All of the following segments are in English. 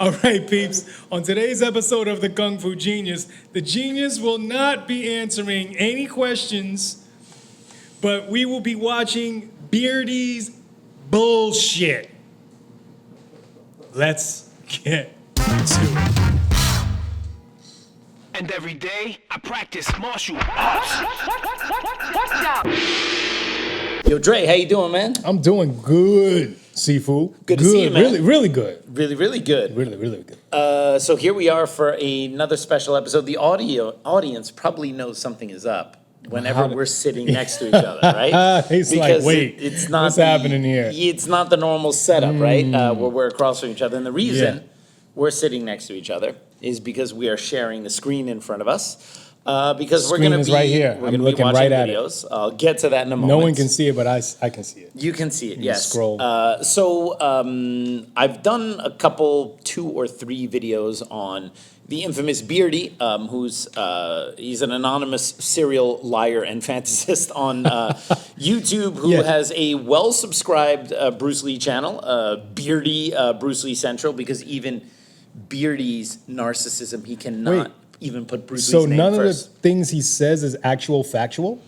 All right, peeps. On today's episode of the Kung Fu Genius, the genius will not be answering any questions, but we will be watching Beardy's bullshit. Let's get to it. And every day, I practice martial arts. Watch out! Yo, Dre, how you doing, man? I'm doing good, Sifu. Good to see you, man. Really, really good. Really, really good. Really, really good. So here we are for another special episode. The audience probably knows something is up whenever we're sitting next to each other, right? He's because like, wait, it's not what's happening here? It's not the normal setup, right? Where we're across from each other. And the reason we're sitting next to each other is because we are sharing the screen in front of us. Because we're Screen going to is be right here. We're I'm going to be looking watching right at videos. I'll get to that in a moment. No one can see it, but I can see it. You can see it, yes. Scroll. I've done a couple, 2 or 3 videos on the infamous Beerdy, he's an anonymous serial liar and fantasist on YouTube who has a well-subscribed Bruce Lee channel, Beerdy Bruce Lee Central, because even Beardy's narcissism, he cannot even put Bruce Lee's name none first. of the things he says is actual factual?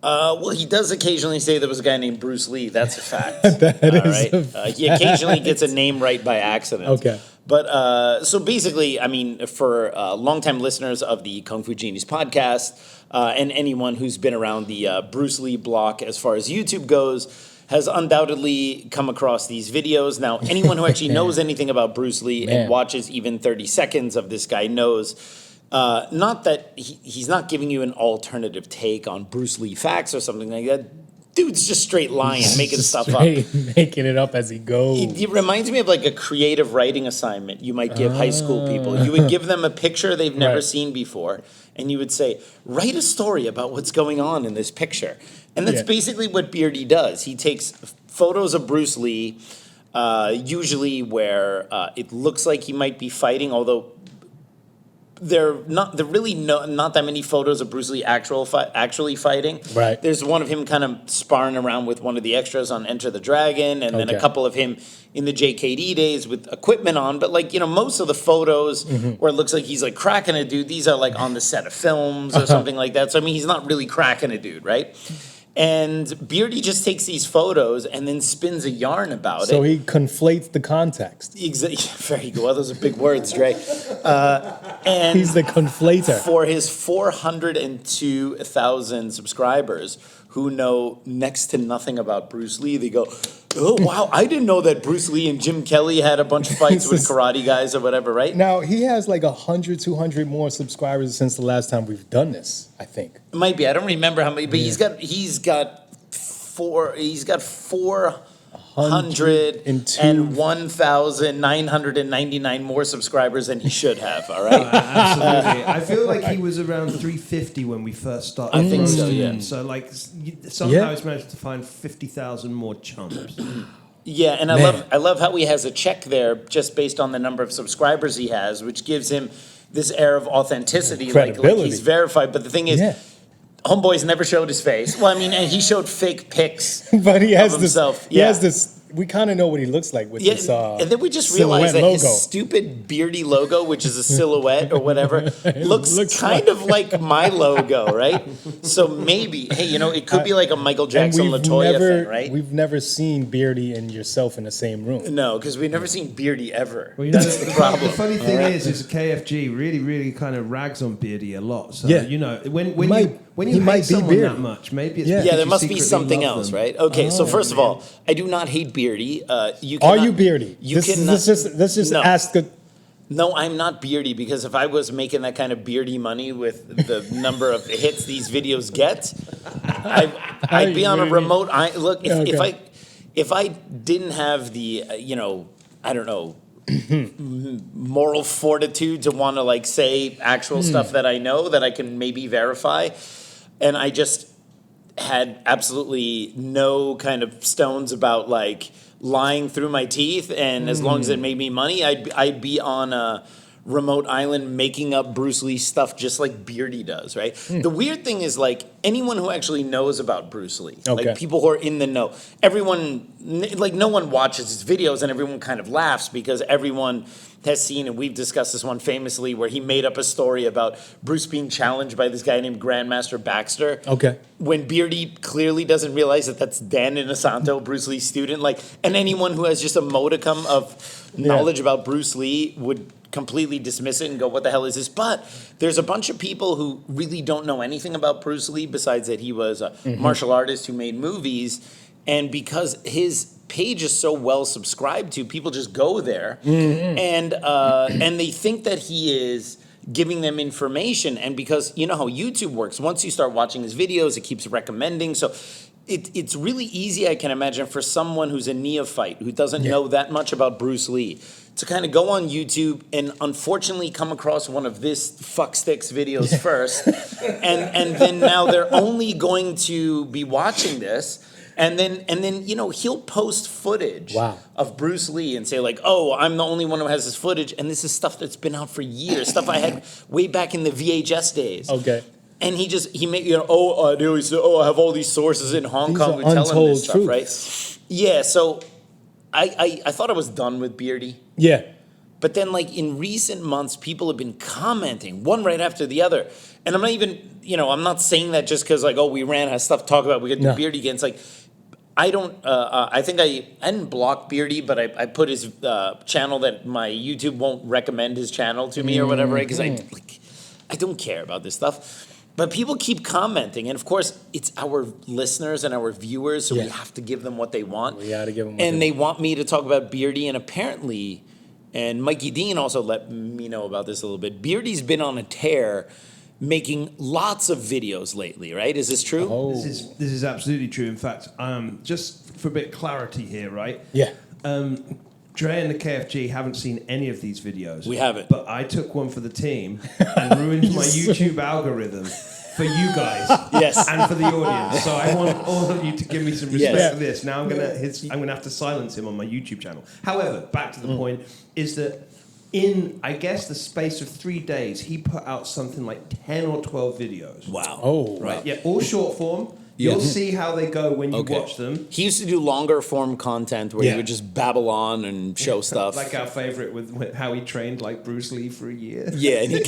Well, he does occasionally say there was a guy named Bruce Lee. That's a fact. That is a fact. He occasionally gets a name right by accident. Okay. But so basically, I mean, for longtime listeners of the Kung Fu Genius podcast and anyone who's been around the Bruce Lee block as far as YouTube goes, has undoubtedly come across these videos. Now, anyone who actually knows anything about Bruce Lee and watches even 30 seconds of this guy knows not that he's not giving you an alternative take on Bruce Lee facts or something like that. Dude's just straight lying, making stuff up. Making it up as he goes. It reminds me of like a creative writing assignment you might give high school people. You would give them a picture they've never seen before, and you would say, write a story about what's going on in this picture. And that's basically what Beardy does. He takes photos of Bruce Lee, usually where it looks like he might be fighting, although there really not that many photos of Bruce Lee actually fighting. Right. There's one of him kind of sparring around with one of the extras on Enter the Dragon, and then a couple of him in the JKD days with equipment on. But like, most of the photos where it looks like he's like cracking a dude, these are like on the set of films or something like that. So I mean, he's not really cracking a dude, right? And Beardy just takes these photos and then spins a yarn about it. So he conflates the context. Exactly. Very good. Well, those are big words, Dre. And he's the conflator. For his 402,000 subscribers who know next to nothing about Bruce Lee, they go, oh, wow, I didn't know that Bruce Lee and Jim Kelly had a bunch of fights with karate guys or whatever, right? Now, he has like 100, 200 more subscribers since the last time we've done this, I think. It might be. I don't remember how many, but he's got 401,999 more subscribers than he should have, all right? Absolutely. I feel like he was around 350 when we first started. I think so, yeah. So like somehow he's managed to find 50,000 more chumps. Yeah, and I love how he has a check there just based on the number of subscribers he has, which gives him this air of authenticity, like he's verified. But the thing is, Homeboy's never showed his face. Well, I mean, and he showed fake pics but he has of himself. He has this. We kind of know what he looks like with this. And then we just realized that his stupid Beardy logo, which is a silhouette or whatever, looks kind of like my logo, right? So maybe, hey, it could be like a Michael Jackson Latoya thing, right? We've never seen Beardy and yourself in the same room. No, because we've never seen Beardy ever. Well, that's the problem. The funny thing is KFG really, really kind of rags on Beardy a lot. So when you hate someone that much, maybe it's because there you must be something else, right? Okay, so first of all, I do not hate Beardy. Are you Beardy? Let's just ask the. No, I'm not Beardy, because if I was making that kind of Beardy money with the number of hits these videos get, I'd be on a remote. If I didn't have the I don't know, moral fortitude to want to like say actual stuff that I know that I can maybe verify, and I just had absolutely no kind of stones about like lying through my teeth, and as long as it made me money, I'd be on a remote island making up Bruce Lee stuff just like Beerdy does, right? The weird thing is, like, anyone who actually knows about Bruce Lee, like people who are in the know, everyone, like, no one watches his videos and everyone kind of laughs because everyone has seen, and we've discussed this one famously, where he made up a story about Bruce being challenged by this guy named Grandmaster Baxter. Okay. When Beerdy clearly doesn't realize that that's Dan Inosanto, Bruce Lee's student, like, and anyone who has just a modicum of knowledge about Bruce Lee would completely dismiss it and go, what the hell is this? But there's a bunch of people who really don't know anything about Bruce Lee besides that he was a martial artist who made movies. And because his page is so well subscribed to, people just go there and they think that he is giving them information. And because you know how YouTube works, once you start watching his videos, it keeps recommending. So it's really easy, I can imagine, for someone who's a neophyte, who doesn't know that much about Bruce Lee, to kind of go on YouTube and unfortunately come across one of this fucksticks videos first. and then now they're only going to be watching this. And then, you know, he'll post footage of Bruce Lee and say, like, oh, I'm the only one who has this footage. And this is stuff that's been out for years, stuff I had way back in the VHS days. Okay. And he made, you know, I have all these sources in Hong Kong who tell him this stuff, right? Yeah, so I thought I was done with Beerdy. Yeah. But then, like, in recent months, people have been commenting one right after the other. And I'm not even, you know, I'm not saying that just because, like, oh, we ran out of stuff to talk about, we got to do Beerdy again. It's like, I don't, I think I didn't block Beerdy, but I put his channel that my YouTube won't recommend his channel to me or whatever, right? Because I don't care about this stuff. But people keep commenting, and of course, it's our listeners and our viewers, so we have to give them what they want. We got to give them what and they want me to talk about Beerdy, and apparently, and Mikey Deane also let me know about this a little bit, Beerdy's been on a tear making lots of videos lately, right? Is this true? Oh. This is absolutely true. In fact, just for a bit of clarity here, right? Yeah. Dre and the KFG haven't seen any of these videos. We haven't. But I took one for the team and ruined my YouTube algorithm for you guys. Yes. And for the audience. So I want all of you to give me some respect for this. Now I'm gonna have to silence him on my YouTube channel. However, back to the point, is that in, I guess, the space of 3 days, he put out something like 10 or 12 videos. Wow. Oh, Right, yeah, all short form. You'll see how they go when you watch them. He used to do longer form content where he would just babble on and show stuff. Like our favorite with how he trained like Bruce Lee for a year. Yeah, and he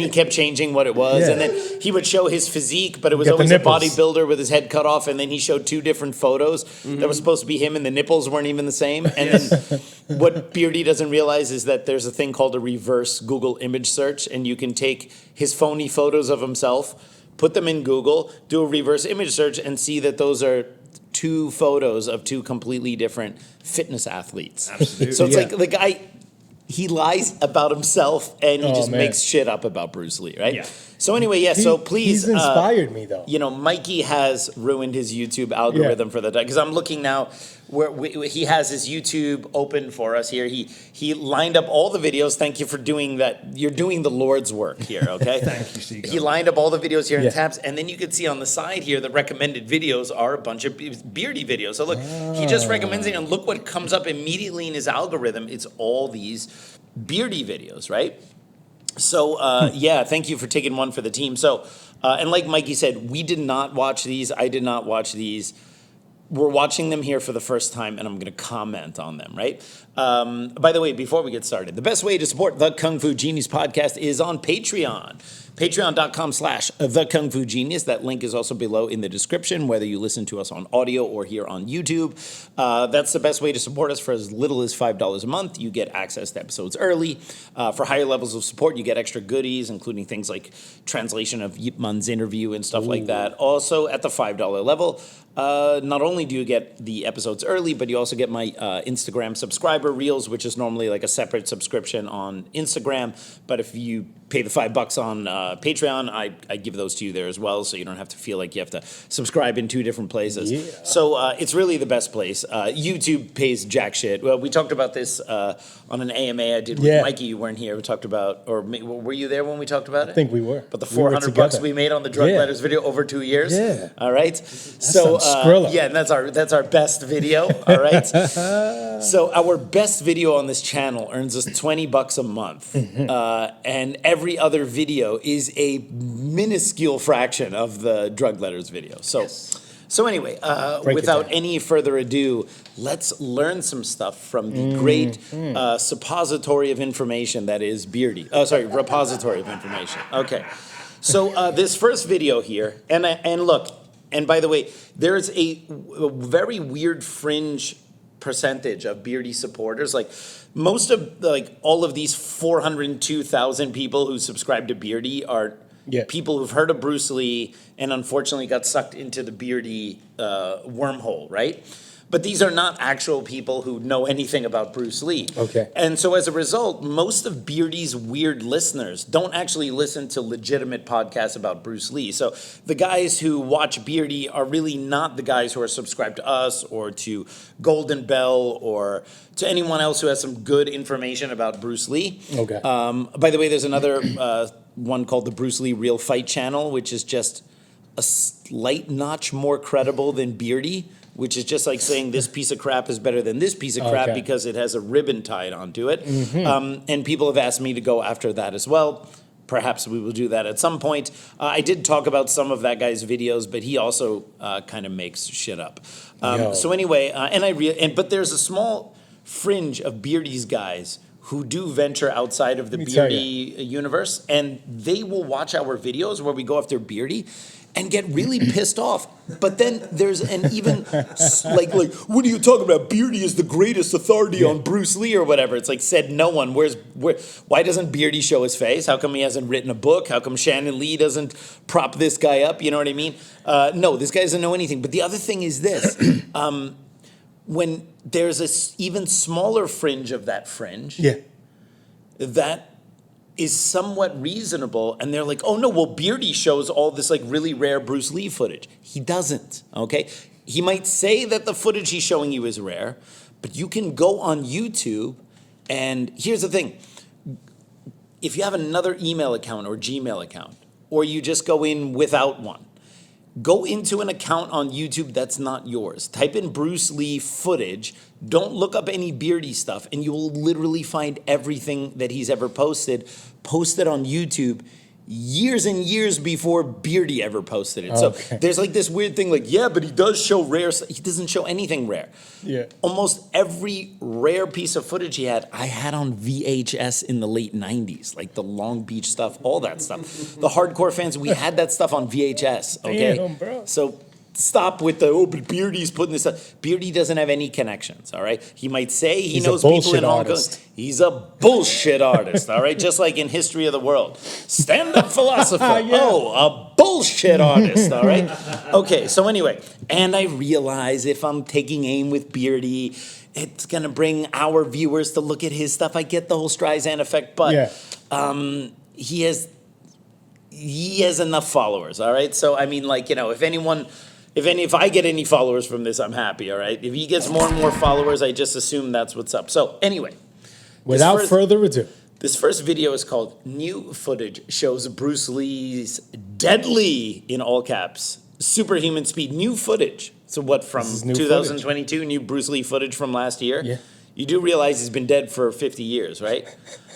kept changing what it was, and then he would show his physique, but it was Get the always a nipples. bodybuilder with his head cut off, and then he showed 2 different photos that were supposed to be him, and the nipples weren't even the same. And then what Beerdy doesn't realize is that there's a thing called a reverse Google image search, and you can take his phony photos of himself, put them in Google, do a reverse image search, and see that those are 2 photos of 2 completely different fitness athletes. Absolutely. So it's like the guy, he lies about himself and he just man. makes shit up about Bruce Lee, right? Yeah. So anyway, so please. He's inspired me, though. You know, Mikey has ruined his YouTube algorithm for the day. Because I'm looking now where he has his YouTube open for us here. He lined up all the videos. Thank you for doing that. You're doing the Lord's work here, okay? Thank you, Seagull. He lined up all the videos here in tabs. And then you can see on the side here, the recommended videos are a bunch of Beerdy videos. So look, he just recommends it. And look what comes up immediately in his algorithm. It's all these Beerdy videos, right? So, thank you for taking one for the team. So, and like Mikey said, we did not watch these. I did not watch these. We're watching them here for the first time, and I'm going to comment on them, right? By the way, before we get started, the best way to support the Kung Fu Genius podcast is on Patreon. Patreon.com/The Kung Fu Genius. That link is also below in the description, whether you listen to us on audio or here on YouTube. That's the best way to support us for as little as $5 a month. You get access to episodes early. For higher levels of support, you get extra goodies, including things like translation of Yip Man's interview and stuff like that. Also, at the $5 level, not only do you get the episodes early, but you also get my Instagram subscriber reels, which is normally like a separate subscription on Instagram. But if you pay the $5 on Patreon, I give those to you there as well, so you don't have to feel like you have to subscribe in 2 different places. Yeah. So it's really the best place. YouTube pays jack shit. Well, we talked about this on an AMA I did with Mikey. You weren't here. We talked about, or were you there when we talked about it? I think we were. But the We were $400 together. we made on the drug letters video over 2 years. Yeah. All right. some Skrilla. Yeah, and that's our best video. All right. So our best video on this channel earns us $20 a month, and every other video is a minuscule fraction of the drug letters video. So. So anyway, without any further ado, let's learn some stuff from the great suppository of information that is Beerdy. Oh, sorry, repository of information. Okay. So this first video here, and look, and by the way, there's a very weird fringe percentage of Beerdy supporters. Like most of all of these 402,000 people who subscribe to Beerdy are people who've heard of Bruce Lee and unfortunately got sucked into the Beerdy wormhole, right? But these are not actual people who know anything about Bruce Lee. Okay. And so as a result, most of Beardy's weird listeners don't actually listen to legitimate podcasts about Bruce Lee. So the guys who watch Beerdy are really not the guys who are subscribed to us or to Golden Bell or to anyone else who has some good information about Bruce Lee. Okay. By the way, there's another one called the Bruce Lee Real Fight Channel, which is just a slight notch more credible than Beerdy, which is just like saying this piece of crap is better than this piece of crap because it has a ribbon tied onto it. And people have asked me to go after that as well. Perhaps we will do that at some point. I did talk about some of that guy's videos, but he also kind of makes shit up. So anyway, but there's a small fringe of Beardy's guys who do venture outside of the Beerdy universe, and they will watch our videos where we go after Beerdy and get really pissed off. But then there's an even, like, what are you talking about? Beerdy is the greatest authority on Bruce Lee or whatever. It's like, said no one. Why doesn't Beerdy show his face? How come he hasn't written a book? How come Shannon Lee doesn't prop this guy up? You know what I mean? No, this guy doesn't know anything. But the other thing is this. When there's a even smaller fringe of that fringe, that is somewhat reasonable, and they're like, oh no, well, Beerdy shows all this like really rare Bruce Lee footage. He doesn't, okay? He might say that the footage he's showing you is rare, but you can go on YouTube, and here's the thing. If you have another email account or Gmail account, or you just go in without one, go into an account on YouTube that's not yours. Type in Bruce Lee footage. Don't look up any Beerdy stuff, and you will literally find everything that he's ever posted on YouTube years and years before Beerdy ever posted it. So there's like this weird thing like, yeah, but he does show rare stuff. He doesn't show anything rare. Yeah. Almost every rare piece of footage he had, I had on VHS in the late 90s, like the Long Beach stuff, all that stuff. The hardcore fans, we had that stuff on VHS, okay? Damn, bro. So stop with but Beardy's putting this up. Beerdy doesn't have any connections, all right? He might say he's knows people in Hong Kong. He's a bullshit artist, all right? Just like in History of the World. Stand-up philosopher. Oh, a bullshit artist, all right? Okay, so anyway, and I realize if I'm taking aim with Beerdy, it's going to bring our viewers to look at his stuff. I get the whole Streisand effect, but he has enough followers, all right? So, I mean, like, you know, if I get any followers from this, I'm happy, all right? If he gets more and more followers, I just assume that's what's up. So, anyway. Without further ado. This first video is called New Footage Shows Bruce Lee's Deadly, in all caps, Superhuman Speed. New footage. So what, from 2022, footage. New Bruce Lee footage from last year? Yeah. You do realize he's been dead for 50 years, right?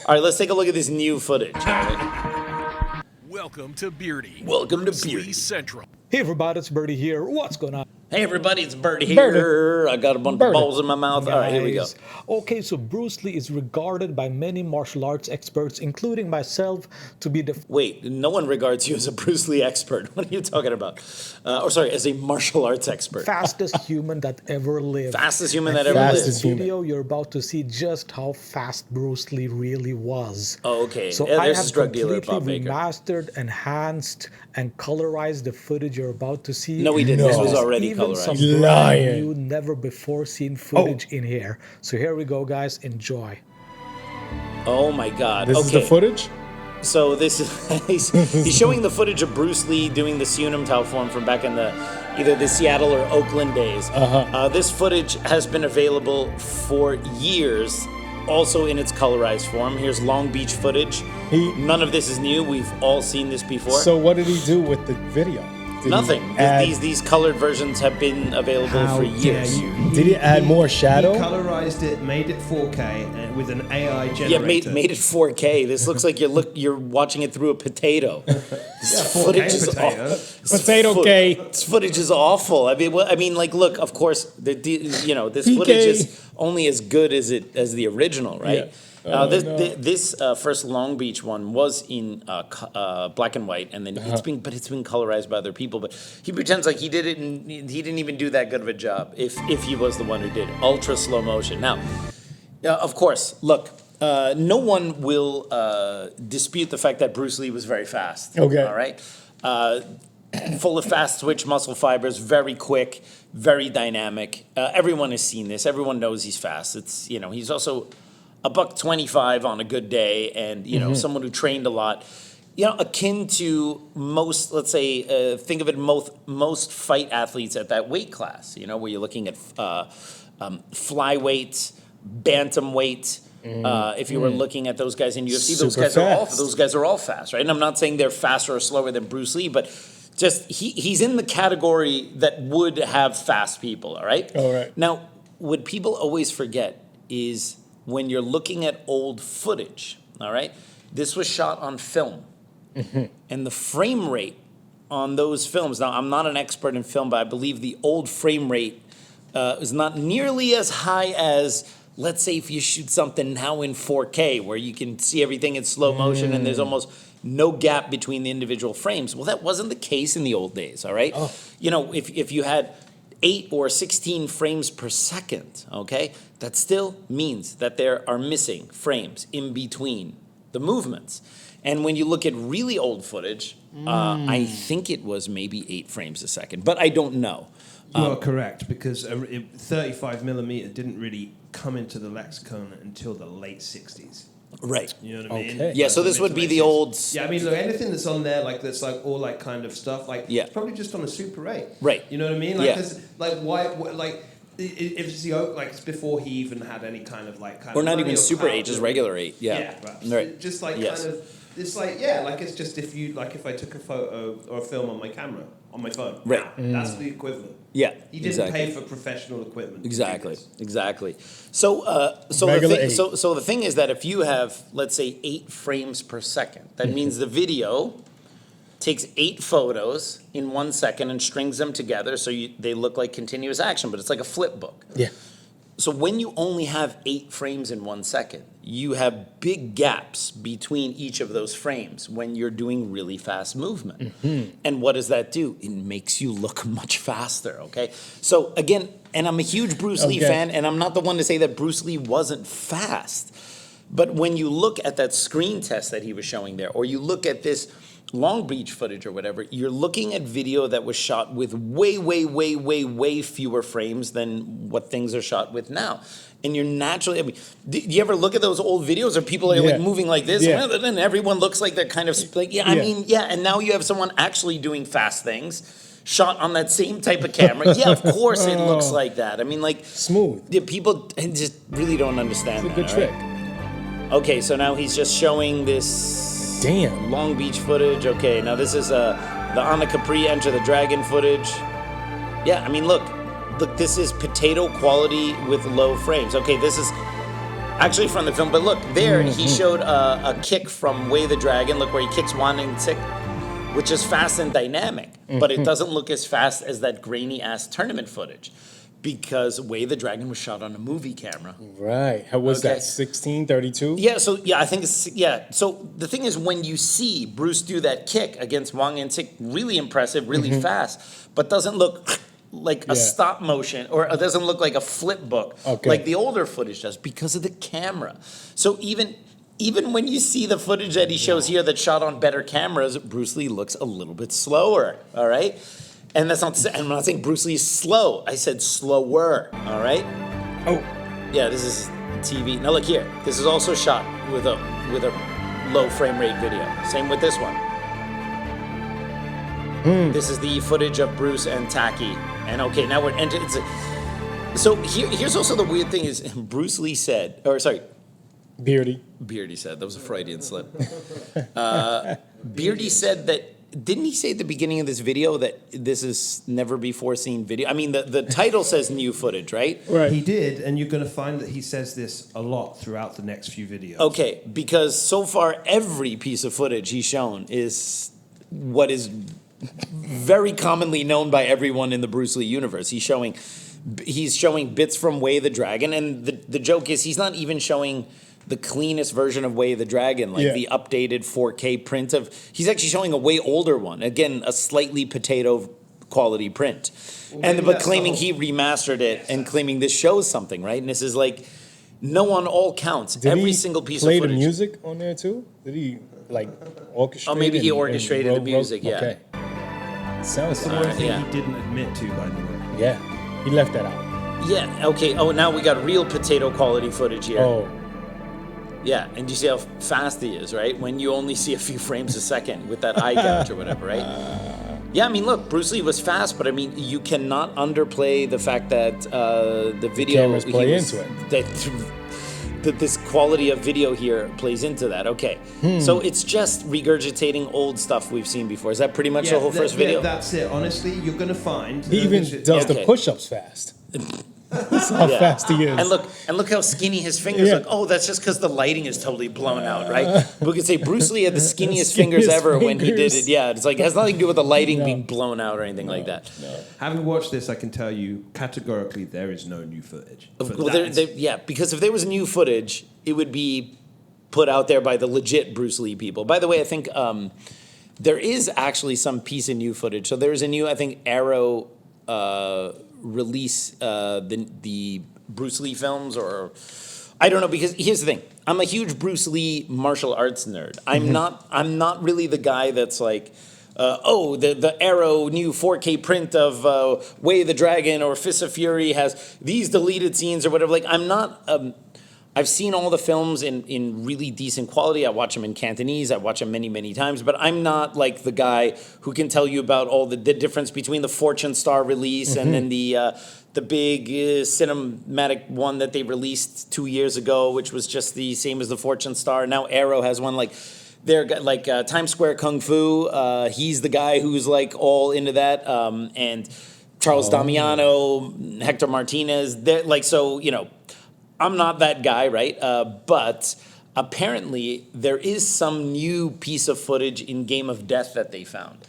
All right, let's take a look at this new footage. All right? Welcome to Beerdy. Welcome to Bruce Beerdy Lee Central. Hey everybody, it's Beerdy here. What's going on? Hey everybody, it's Beerdy here. I got a bunch of balls in my mouth. Guys. All right, here we go. Okay, so Bruce Lee is regarded by many martial arts experts, including myself, to be the... Wait, no one regards you as a Bruce Lee expert. What are you talking about? As a martial arts expert. Fastest human that ever lived. Fastest human that ever lived. In this video, you're about to see just how fast Bruce Lee really was. Oh, okay. So yeah, I have drug dealer, completely remastered, enhanced, and colorized the footage you're about to see. No, we didn't. No. This was already Even colorized. some brand new, never before seen footage in here. So here we go, guys. Enjoy. Oh my God. This is the footage? So this is he's showing the footage of Bruce Lee doing the Sunam Tao form from back in the either the Seattle or Oakland days. This footage has been available for years, also in its colorized form. Here's Long Beach footage. None of this is new. We've all seen this before. So what did he do with the video? Did Nothing. he add- These colored versions have been available for years. Did he add more shadow? He colorized it, made it 4K and with an AI generator. Yeah, made it 4K. This looks like you're watching it through a potato. This 4K footage is potato. awful. Potato K. This footage is awful. I mean, like, look. Of course, this PK. footage is only as good as the original, right? Yeah. Oh, This first Long Beach one was in black and white, and then it's been colorized by other people. But he pretends like he did it, and he didn't even do that good of a job. If he was the one who did it. Ultra slow motion. Now, of course, look. No one will dispute the fact that Bruce Lee was very fast. Okay. All right. Full of fast twitch muscle fibers, very quick, very dynamic. Everyone has seen this. Everyone knows he's fast. It's he's also $125 on a good day, and someone who trained a lot. Akin to most, let's say, think of it most fight athletes at that weight class. Where you're looking at flyweight, bantamweight. If you were looking at those guys in UFC, those guys are all fast, right? And I'm not saying they're faster or slower than Bruce Lee, but just he's in the category that would have fast people. All right. All right. Now, what people always forget is when you're looking at old footage. All right, this was shot on film, and the frame rate on those films. Now, I'm not an expert in film, but I believe the old frame rate is not nearly as high as, let's say, if you shoot something now in 4K, where you can see everything in slow motion and there's almost no gap between the individual frames. Well, that wasn't the case in the old days, all right? If you had 8 or 16 frames per second, okay, that still means that there are missing frames in between the movements. And when you look at really old footage, I think it was maybe 8 frames a second, but I don't know. You are correct, because 35mm didn't really come into the lexicon until the late 60s. Right. You know what I mean? Okay. Yeah, so this would be the old... Yeah, I mean, look, anything that's on there, like, that's like all like kind of stuff, like, Yeah. it's probably just on a Super 8. Right. You know what I mean? Like, Yeah. 'cause, like, why, like, if it's like, it's before he even had any kind of, like, Or not money even or Super clout 8, just to- regular 8. Yeah. Yeah, Right. just like Yes. kind of, it's like, yeah, like it's just if I took a photo or a film on my camera, on my phone. Right. That's the equivalent. Yeah, He didn't exactly. pay for professional equipment. to do Exactly, this. exactly. So Regular 8. so the thing is that if you have, let's say, 8 frames per second, that means the video takes 8 photos in 1 second and strings them together so they look like continuous action, but it's like a flip book. Yeah. So when you only have 8 frames in 1 second, you have big gaps between each of those frames when you're doing really fast movement. And what does that do? It makes you look much faster, okay? So again, and I'm a huge Bruce Lee Okay. fan, and I'm not the one to say that Bruce Lee wasn't fast. But when you look at that screen test that he was showing there, or you look at this Long Beach footage or whatever, you're looking at video that was shot with way fewer frames than what things are shot with now. And you're naturally, I mean, do you ever look at those old videos or people are Yeah. like moving like this? Yeah. And everyone looks like they're kind of like, and now you have someone actually doing fast things shot on that same type of camera. Yeah, of course it looks like that. I mean, like, Smooth. yeah, people just really don't understand It's a that. good all trick. right? Okay, so now he's just showing this Damn. Long Beach footage. Okay, now this is the Anna Capri Enter the Dragon footage. Yeah, I mean, look, this is potato quality with low frames. Okay, this is actually from the film, but look, there he showed a kick from Way the Dragon. Look where he kicks Wanding Tick, which is fast and dynamic, but it doesn't look as fast as that grainy-ass tournament footage. Because Way the Dragon was shot on a movie camera. Right. How was Okay. that? 1632? Yeah, so I think it's, so the thing is, when you see Bruce do that kick against Wang and Tik, really impressive, really fast, but doesn't look like a stop motion, or it doesn't look like a flip book, like the older footage does, because of the camera. So even when you see the footage that he shows here that's shot on better cameras, Bruce Lee looks a little bit slower, all right? And that's not to say, I'm not saying Bruce Lee is slow. I said slower, all right? Oh. Yeah, this is TV. Now look here. This is also shot with a low frame rate video. Same with this one. This is the footage of Bruce and Taki. And okay, now we're entering. So here's also the weird thing is Bruce Lee said, or sorry, Beerdy said, that was a Freudian slip. Beerdy said that, didn't he say at the beginning of this video that this is never before seen video? I mean, the title says new footage, right? Right. He did, and you're going to find that he says this a lot throughout the next few videos. Okay, because so far every piece of footage he's shown is what is very commonly known by everyone in the Bruce Lee universe. He's showing bits from Way the Dragon, and the joke is he's not even showing the cleanest version of Way the Dragon, like the updated 4K print of. He's actually showing a way older one. Again, a slightly potato quality print, but claiming he remastered it and claiming this shows something, right? And this is like no on all counts. Every single piece of footage. Play the music on there too? Did he like orchestrate? Oh, maybe he orchestrated the music. Yeah. Okay. Sounds That's the one thing he didn't admit to, by the way. Yeah, he left that out. Yeah. Okay. Oh, now we got real potato quality footage here. Oh. Yeah, and you see how fast he is, right? When you only see a few frames a second with that eye gouge or whatever, right? Yeah, I mean, look, Bruce Lee was fast, but I mean, you cannot underplay the fact that the video cameras play into it. That this quality of video here plays into that. Okay, so it's just regurgitating old stuff we've seen before. Is that pretty much the whole first video? Yeah, that's it. Honestly, you're going to find... He even does the push-ups fast. That's how fast he is. And look how skinny his fingers look. Oh, that's just because the lighting is totally blown out, right? We could say Bruce Lee had the skinniest fingers ever when he did it. Yeah, it's like it has nothing to do with the lighting being blown out or anything like that. No. Having watched this, I can tell you categorically there is no new footage. Well, because if there was new footage, it would be put out there by the legit Bruce Lee people. By the way, I think there is actually some piece of new footage. So there's a new, I think, Arrow release the Bruce Lee films, or I don't know, because here's the thing. I'm a huge Bruce Lee martial arts nerd. I'm not really the guy that's like, the Arrow new 4K print of Way the Dragon or Fist of Fury has these deleted scenes or whatever. Like, I'm not. I've seen all the films in really decent quality. I watch them in Cantonese. I watch them many, many times. But I'm not like the guy who can tell you about all the difference between the Fortune Star release and then the big cinematic one that they released 2 years ago, which was just the same as the Fortune Star. Now Arrow has one like they're like Times Square Kung Fu. He's the guy who's like all into that. And Charles Damiano, Hector Martinez. They're like, so, you know, I'm not that guy, right? But apparently there is some new piece of footage in Game of Death that they found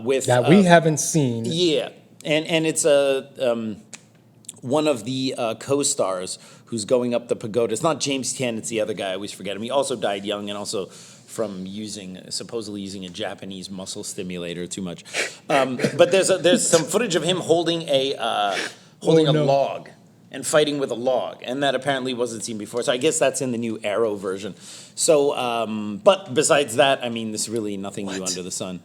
with that we haven't seen. Yeah, and it's one of the co-stars who's going up the pagoda. It's not James Tien, it's the other guy. I always forget him. He also died young, and also from supposedly using a Japanese muscle stimulator too much. But there's some footage of him holding a log and fighting with a log, and that apparently wasn't seen before. So I guess that's in the new Arrow version. So, but besides that, I mean, there's really nothing new under the sun.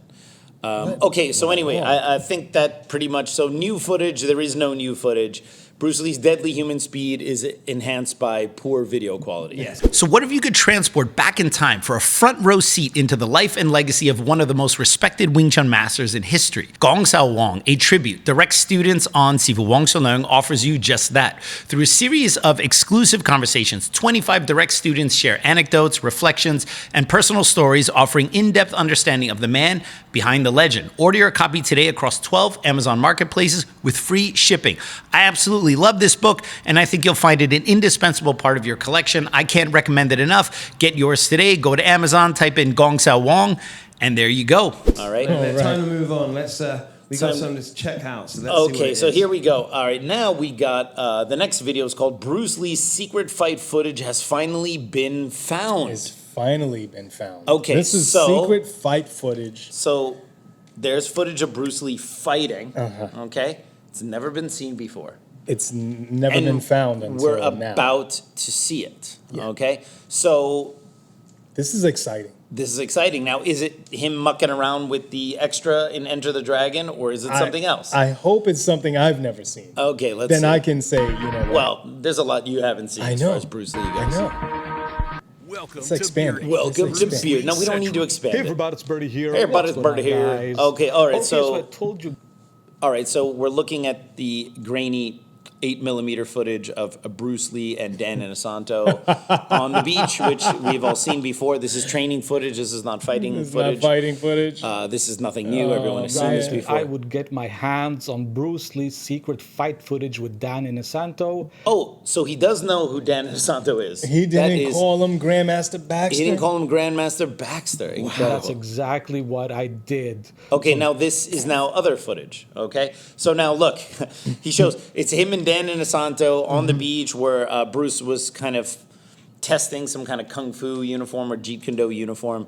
Okay, so anyway, I think that pretty much, so new footage, there is no new footage. Bruce Lee's deadly human speed is enhanced by poor video quality. Yes. So what if you could transport back in time for a front row seat into the life and legacy of one of the most respected Wing Chun masters in history? Gong Sao Wong, a tribute direct students on Sifu Wong Sau Leung, offers you just that. Through a series of exclusive conversations, 25 direct students share anecdotes, reflections, and personal stories offering in-depth understanding of the man behind the legend. Order your copy today across 12 Amazon marketplaces with free shipping. I absolutely love this book, and I think you'll find it an indispensable part of your collection. I can't recommend it enough. Get yours today. Go to Amazon, type in Gong Sao Wong, and there you go. All right. Time to move on. Let's we got something to check out. So let's see what okay, it so is. here we go. All right, now we got the next video is called Bruce Lee's secret fight footage has finally been found. It's finally been found. Okay, this is so- secret fight footage. So there's footage of Bruce Lee fighting. Okay, it's never been seen before. It's never been found until we're now. about to see it. Yeah. Okay, so This is exciting. this is exciting. Now, is it him mucking around with the extra in Enter the Dragon, or is it something else? I hope it's something I've never seen. Okay, let's Then see. I can say, you know what? Well, there's a lot you haven't seen I as know. far as Bruce Lee I goes. know. Welcome Let's to expand. Beerdy. Welcome to expand. Beerdy. No, we don't need to expand Hey it. everybody, it's Beerdy here. Hey everybody, it's What's going Beerdy on, here. guys? Okay, all right, Okay, so I told you. all right, so we're looking at the grainy 8mm footage of Bruce Lee and Dan Inosanto on the beach, which we've all seen before. This is training footage. This is not fighting This is footage. not fighting footage. This is nothing new. Everyone has seen this Guys, before. I would get my hands on Bruce Lee's secret fight footage with Dan Inosanto. Oh, so he does know who Dan Inosanto is. He That didn't is- call him Grandmaster Baxter. He didn't call him Grandmaster Baxter. Incredible. That's exactly what I did. Okay, now this is now other footage, okay? So now look, he shows, it's him and Dan Inosanto on the beach where Bruce was kind of testing some kind of Kung Fu uniform or Jeet Kune Do uniform.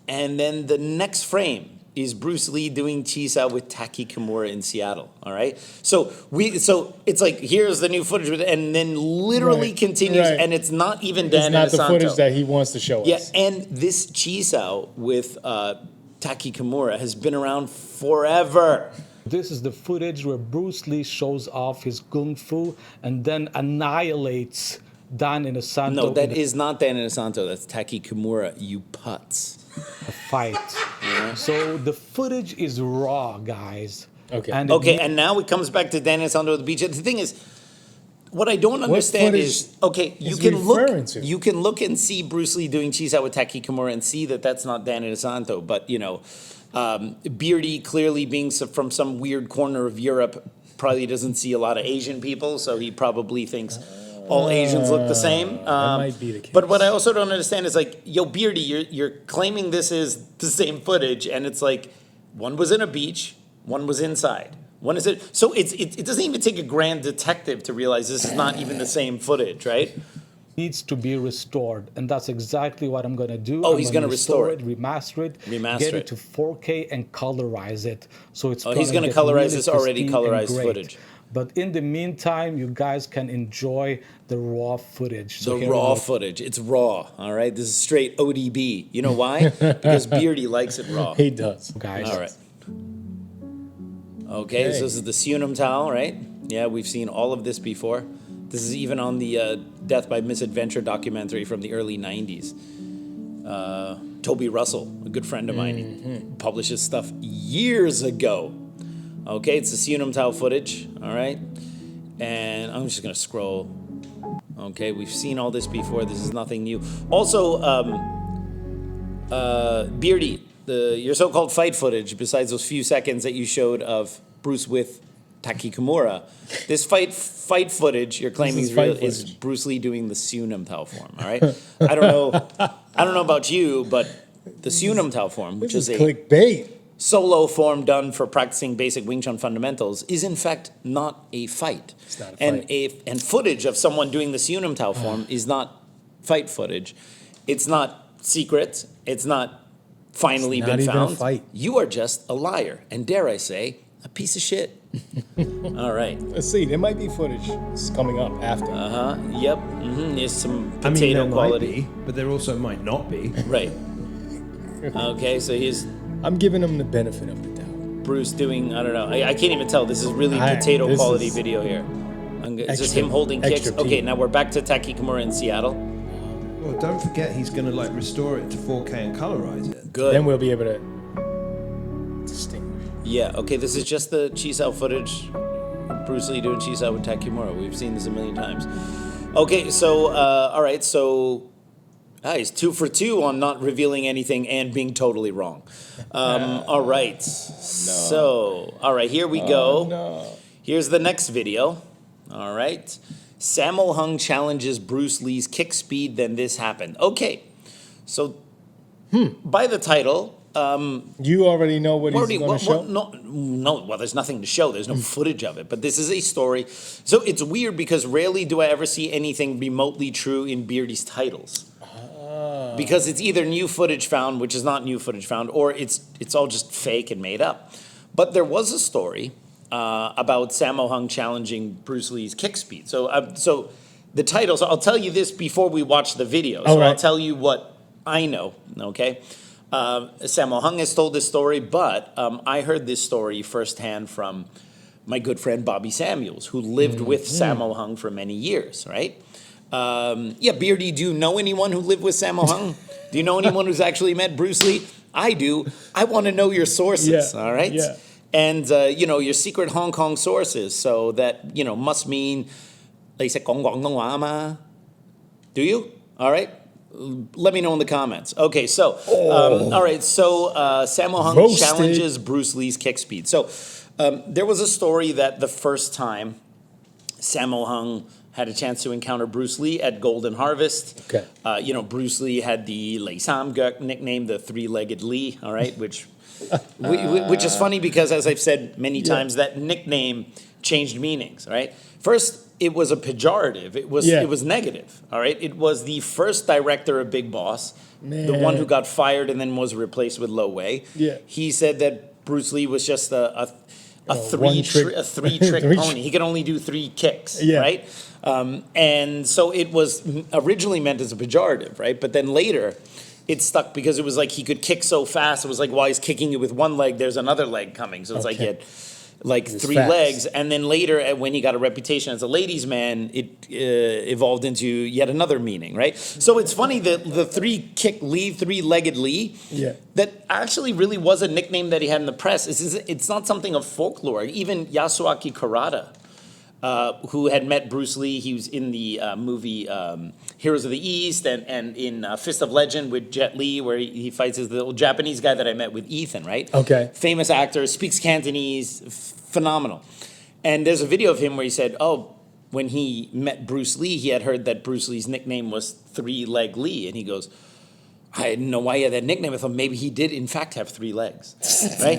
And then the next frame is Bruce Lee doing Chisa with Taki Kimura in Seattle, all right? So it's like, here's the new footage, and then literally Right, continues, right. and it's not even Dan It's not the Inosanto. footage that he wants to show Yeah, us. and this Chisao with Taki Kimura has been around forever. This is the footage where Bruce Lee shows off his kung fu and then annihilates Dan Inosanto No, that in is not Dan Inosanto. That's Taki Kimura, you putz. a fight. So the footage is raw, guys. Okay. And Okay, and now it comes back to Dan Inosanto at the beach. The thing is, what I don't understand footage is, okay, you is can referring look, to? you can look and see Bruce Lee doing Chisao with Taki Kimura and see that that's not Dan Inosanto, but you know, Beerdy clearly being from some weird corner of Europe probably doesn't see a lot of Asian people, so he probably thinks all Asians look the same. might be the case. But what I also don't understand is like, yo, Beerdy, you're claiming this is the same footage, and it's like one was in a beach, one was inside. One is it? So it doesn't even take a grand detective to realize this is not even the same footage, right? needs to be restored, and that's exactly what I'm going to do. Oh, I'm he's gonna gonna restore it. remaster it, Remaster get it. it to 4K, and colorize it. So it's Oh, he's gonna get colorize really this already pristine and colorized great. footage. But in the meantime, you guys can enjoy the raw footage. So The here we raw go. footage. It's raw, all right? This is straight ODB. You know why? Because Beerdy likes it raw. He does. Guys. All right. Okay, so this is the Sunum towel, right? Yeah, we've seen all of this before. This is even on the Death by Misadventure documentary from the early 90s. Toby Russell, a good friend of mine, he publishes stuff years ago. Okay, it's the Sunum towel footage, all right? And I'm just going to scroll. Okay, we've seen all this before. This is nothing new. Also, Beerdy, your so-called fight footage, besides those few seconds that you showed of Bruce with Taki Kimura, this fight footage you're claiming is is real fight is footage. Bruce Lee doing the Sunum towel form. All right, I don't know about you, but the Sunum towel form, which This is is a clickbait. solo form done for practicing basic Wing Chun fundamentals, is in fact not a fight. It's not a fight. And footage of someone doing the Sunum towel form is not fight footage. It's not secret. It's not finally It's been not even a found. fight. You are just a liar, and dare I say, a piece of shit. All right. Let's see. There might be footage. It's coming up after. Yep. There's some I mean, potato there quality. might be, but there also might not be. Right. Okay, so here's I'm giving him the benefit of the doubt. Bruce doing, I don't know. I can't even tell. This is really I- potato this quality is video here. Is this extra- him holding kicks? extra Okay, P. now we're back to Taki Kimura in Seattle. Well, don't forget he's going to like restore it to 4K and colorize it. Good. Then we'll be able to distinguish. Yeah, okay, this is just the Chisao footage. Bruce Lee doing Chisao with Taki Kimura. We've seen this a million times. Okay, so, all right, so he's 2 for 2 on not revealing anything and being totally wrong. All right. So, all right, here we go. No. Here's the next video. All right. Sammo Hung challenges Bruce Lee's kick speed, then this happened. Okay. So, by the title, You already know what he's already, going to show? no, well, there's nothing to show. There's no footage of it. But this is a story. So it's weird because rarely do I ever see anything remotely true in Beardy's titles. Because it's either new footage found, which is not new footage found, or it's all just fake and made up. But there was a story about Sammo Hung challenging Bruce Lee's kick speed. So the titles, I'll tell you this before we watch the video. So All right. I'll tell you what I know, okay? Sammo Hung has told this story, but I heard this story firsthand from my good friend Bobby Samuels, who lived with Sammo Hung for many years, right? Yeah, Beerdy, do you know anyone who lived with Sammo Hung? Do you know anyone who's actually met Bruce Lee? I do. I want to know your sources, Yeah, all right? yeah. And, your secret Hong Kong sources. So that, must mean, like, 識講廣東話嘛? Do you? All right. Let me know in the comments. Okay, so, all right, so Sammo Hung Roasted. challenges Bruce Lee's kick speed. So there was a story that the first time Sammo Hung had a chance to encounter Bruce Lee at Golden Harvest. Okay. Bruce Lee had the Lei Sam Guk nickname, the three-legged Lee, all right, which is funny because, as I've said many times, that nickname changed meanings, right? First, it was a pejorative. It was negative, all right? It was the first director of Big Boss, the one who got fired and then was replaced with Lo Wei. Yeah. He said that Bruce Lee was just a one-trick- three-trick pony. He could only do 3 kicks, Yeah. right? And so it was originally meant as a pejorative, right? But then later, it stuck because it was like he could kick so fast. It was like while he's kicking it with one leg, there's another leg coming. So it's like he had like was 3 fast. legs. And then later, when he got a reputation as a ladies' man, it evolved into yet another meaning, right? So it's funny that the three-legged Lee, that actually really was a nickname that he had in the press. It's not something of folklore. Even Yasuaki Kurata, who had met Bruce Lee. He was in the movie Heroes of the East and in Fist of Legend with Jet Li, where he fights as the old Japanese guy that I met with Ethan, right? Okay. Famous actor, speaks Cantonese, phenomenal. And there's a video of him where he said, when he met Bruce Lee, he had heard that Bruce Lee's nickname was Three-Leg Lee. And he goes, I didn't know why he had that nickname. I thought maybe he did, in fact, have 3 legs, right?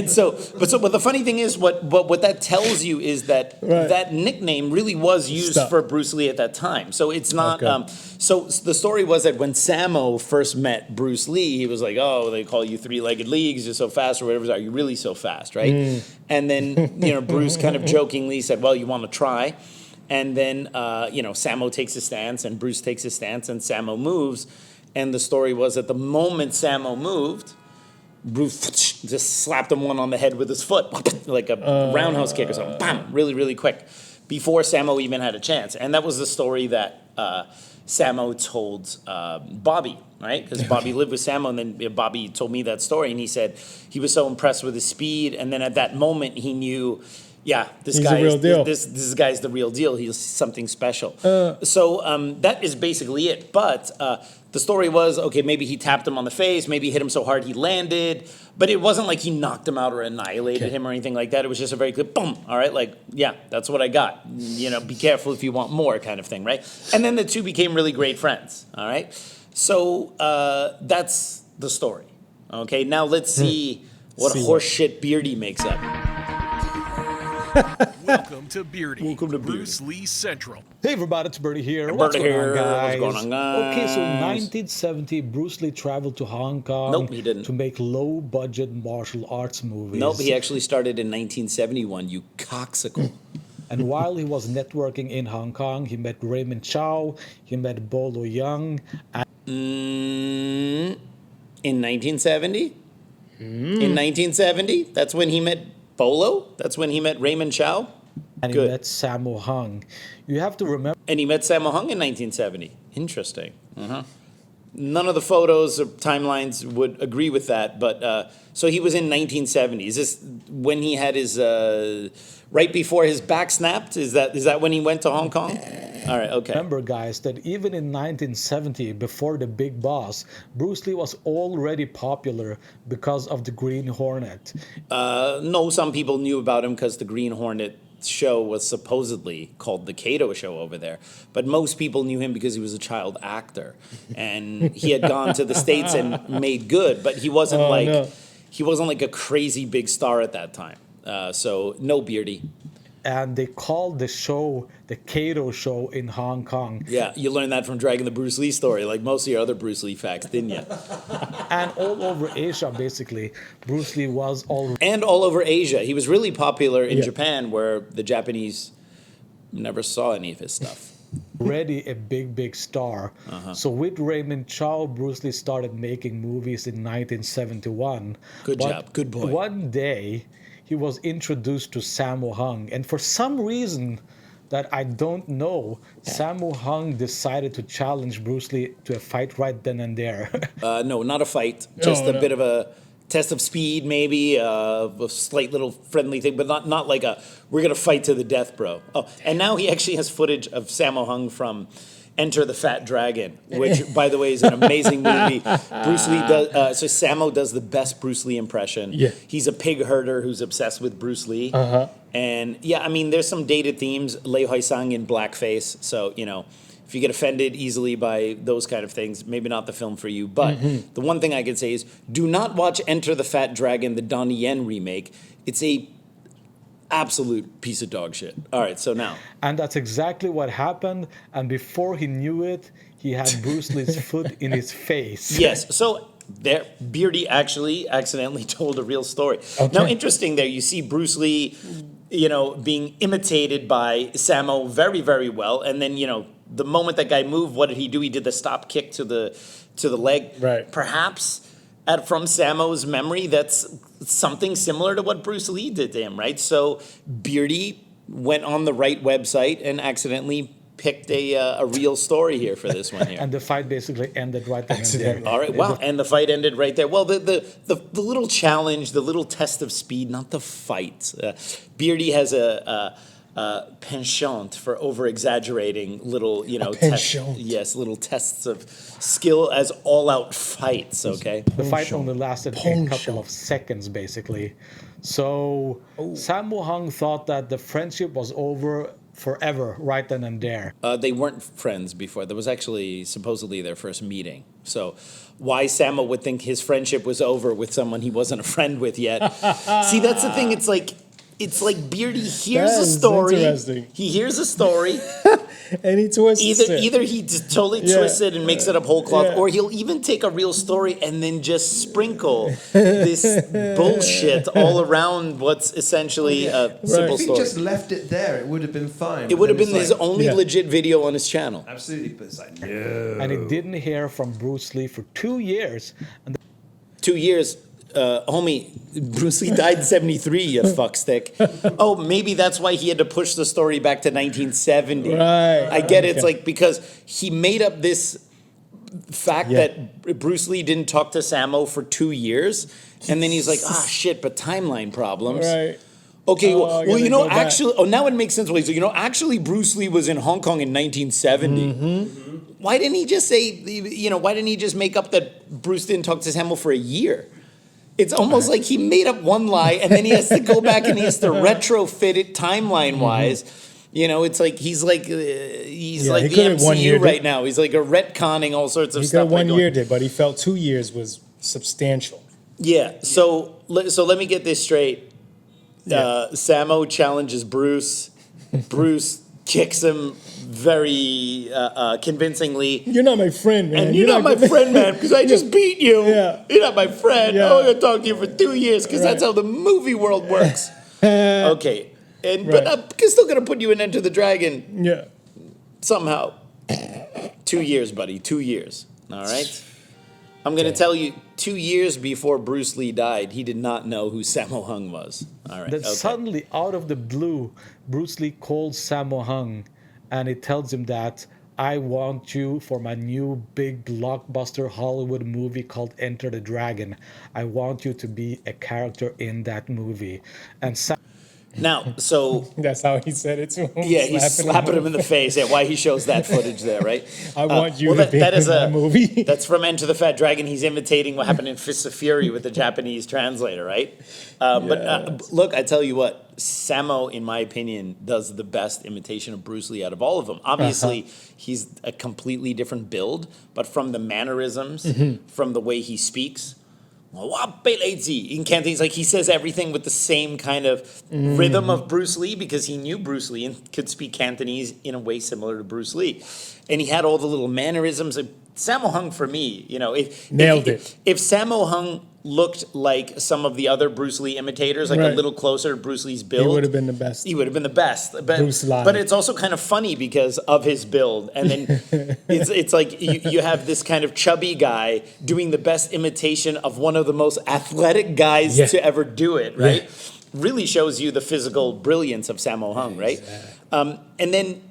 But the funny thing is, what that tells you is that that nickname really was used for Bruce Lee at that time. So it's not. Okay. So the story was that when Sammo first met Bruce Lee, he was like, "Oh, they call you three-legged Leagues. You're so fast, or whatever. Are you really so fast, right?" And then Bruce kind of jokingly said, "Well, you want to try?" And then Sammo takes his stance, and Bruce takes his stance, and Sammo moves. And the story was that the moment Sammo moved, Bruce just slapped him one on the head with his foot, like a roundhouse kick or something. Bam! Really, really quick, before Sammo even had a chance. And that was the story that Sammo told Bobby, right? Because Bobby lived with Sammo, and then Bobby told me that story, and he said he was so impressed with his speed, and then at that moment he knew, this He's guy the real deal. This guy's the real deal. He's something special. So that is basically it. But the story was, okay, maybe he tapped him on the face, maybe he hit him so hard he landed, but it wasn't like he knocked him out or annihilated him or anything like that. It was just a very good boom. All right, that's what I got. Be careful if you want more, kind of thing, right? And then the two became really great friends. All right, so that's the story. Okay, now let's see what horseshit Beerdy makes up. Welcome to Beerdy. Welcome to Bruce Lee Central. Hey everybody, it's Beerdy here. Hey, What's Beerdy going here. on, guys? What's going on, guys? Okay, so 1970, Bruce Lee traveled to Hong Kong Nope, he didn't. to make low-budget martial arts movies. Nope, he actually started in 1971, you cocksuckle. And while he was networking in Hong Kong, he met Raymond Chow, he met Bolo Young, and In 1970? In 1970? That's when he met Bolo? That's when he met Raymond Chow? he Good. met Sammo Hung. You have to remember And he met Sammo Hung in 1970. Interesting. None of the photos or timelines would agree with that, but so he was in 1970. Is this when he had his right before his back snapped? Is that when he went to Hong Kong? All right, okay. Remember, guys, that even in 1970, before the Big Boss, Bruce Lee was already popular because of the Green Hornet. No, some people knew about him because the Green Hornet show was supposedly called the Kato Show over there. But most people knew him because he was a child actor. And he had gone to the States and made good, but he wasn't he wasn't like a crazy big star at that time. So no Beerdy. And they called the show the Kato Show in Hong Kong. Yeah, you learned that from Dragging the Bruce Lee story, like most of your other Bruce Lee facts, didn't you? And all over Asia, basically, Bruce Lee was already And all over Asia. He was really popular in Japan, where the Japanese never saw any of his stuff. a big star. So with Raymond Chow, Bruce Lee started making movies in 1971. Good job. Good boy. One day, he was introduced to Sammo Hung, and for some reason, that I don't know, Sammo Hung decided to challenge Bruce Lee to a fight right then and there. No, not a fight. Just a bit of a test of speed, maybe a slight little friendly thing, but not like a we're gonna fight to the death, bro. Oh, and now he actually has footage of Sammo Hung from Enter the Fat Dragon, which, by the way, is an amazing movie. Bruce Lee does. So Sammo does the best Bruce Lee impression. Yeah. He's a pig herder who's obsessed with Bruce Lee. And yeah, I mean, there's some dated themes. Lei Hoi Sang in blackface. So if you get offended easily by those kind of things, maybe not the film for you. But the one thing I can say is, do not watch Enter the Fat Dragon, the Donnie Yen remake. It's a absolute piece of dog shit. All right, so now. And that's exactly what happened. And before he knew it, he had Bruce Lee's foot in his face. Yes, so there, Beerdy actually accidentally told a real story. Okay. Now, interesting there, you see Bruce Lee, being imitated by Sammo very, very well. And then, the moment that guy moved, what did he do? He did the stop kick to the leg. Right. Perhaps from Sammo's memory, that's something similar to what Bruce Lee did to him, right? So Beerdy went on the right website and accidentally picked a real story here for this one here. And the fight basically ended right then and there. All right, wow, and the fight ended right there. Well, the little challenge, the little test of speed, not the fight. Beerdy has a penchant for over-exaggerating little, penchant. Yes, little tests of skill as all-out fights, okay? The fight only lasted a couple of seconds, basically. So Sammo Hung thought that the friendship was over forever, right then and there. They weren't friends before. That was actually supposedly their first meeting. So why Sammo would think his friendship was over with someone he wasn't a friend with yet. See, that's the thing. It's like Beerdy hears a story. Interesting. He hears a story. And he twists it. Either he just totally twists it and makes it up whole cloth, Yeah. or he'll even take a real story and then just sprinkle this bullshit all around what's essentially a simple If he story. just left it there, it would have been fine. It would have But been then his it's like- only legit video on his channel. Absolutely, but it's like, no. And he didn't hear from Bruce Lee for 2 years. And 2 years, homie, Bruce Lee died in 73, you fuckstick. Oh, maybe that's why he had to push the story back to 1970. Right. I get it. It's like because he made up this fact that Bruce Lee didn't talk to Sammo for 2 years. And then he's like, shit, but timeline problems. Right. Okay, I well, gotta go back. actually, now it makes sense. So, actually, Bruce Lee was in Hong Kong in 1970. Why didn't he just say, why didn't he just make up that Bruce didn't talk to Sammo for a year? It's almost like he made up one lie and then he has to go back and he has to retrofit it timeline-wise. It's like he's like he the could have 1 year MCU right now. He's like retconning all sorts of He stuff. got 1 like year did, but he felt 2 years was substantial. Yeah. So let me get this straight. Sammo challenges Bruce. Bruce kicks him very convincingly. You're not my friend, man. And you're not my friend, man, because I just beat you. Yeah. You're not my friend. Yeah. Oh, I'm going to talk to you for 2 years because that's how the movie world works. Okay. But I'm still going to put you in Enter the Dragon Yeah. somehow. 2 years, buddy. 2 years. All right? I'm going to tell you, 2 years before Bruce Lee died, he did not know who Sammo Hung was. All right. then Okay. suddenly, out of the blue, Bruce Lee calls Sammo Hung and he tells him that I want you for my new big blockbuster Hollywood movie called Enter the Dragon. I want you to be a character in that movie. And Now, so That's how he said it to him. yeah, he's slapping him in the face. Yeah, why he shows that footage there, right? I want you to be that is in that movie. That's from Enter the Fat Dragon. He's imitating what happened in Fists of Fury with the Japanese translator, right? But look, I tell you what, Sammo, in my opinion, does the best imitation of Bruce Lee out of all of them. Obviously, he's a completely different build, but from the mannerisms, from the way he speaks. In Cantonese, like he says everything with the same kind of rhythm of Bruce Lee because he knew Bruce Lee and could speak Cantonese in a way similar to Bruce Lee. And he had all the little mannerisms. Sammo Hung, for me, Nailed it. If Sammo Hung looked like some of the other Bruce Lee imitators, like a Right. little closer to Bruce Lee's He build, would have been the best. he would have been the best. Bruce Lee. But it's also kind of funny because of his build. And then it's like you have this kind of chubby guy doing the best imitation of one of the most athletic guys Yeah. to ever do it, right? Really shows you the physical brilliance of Sammo Hung, right? And then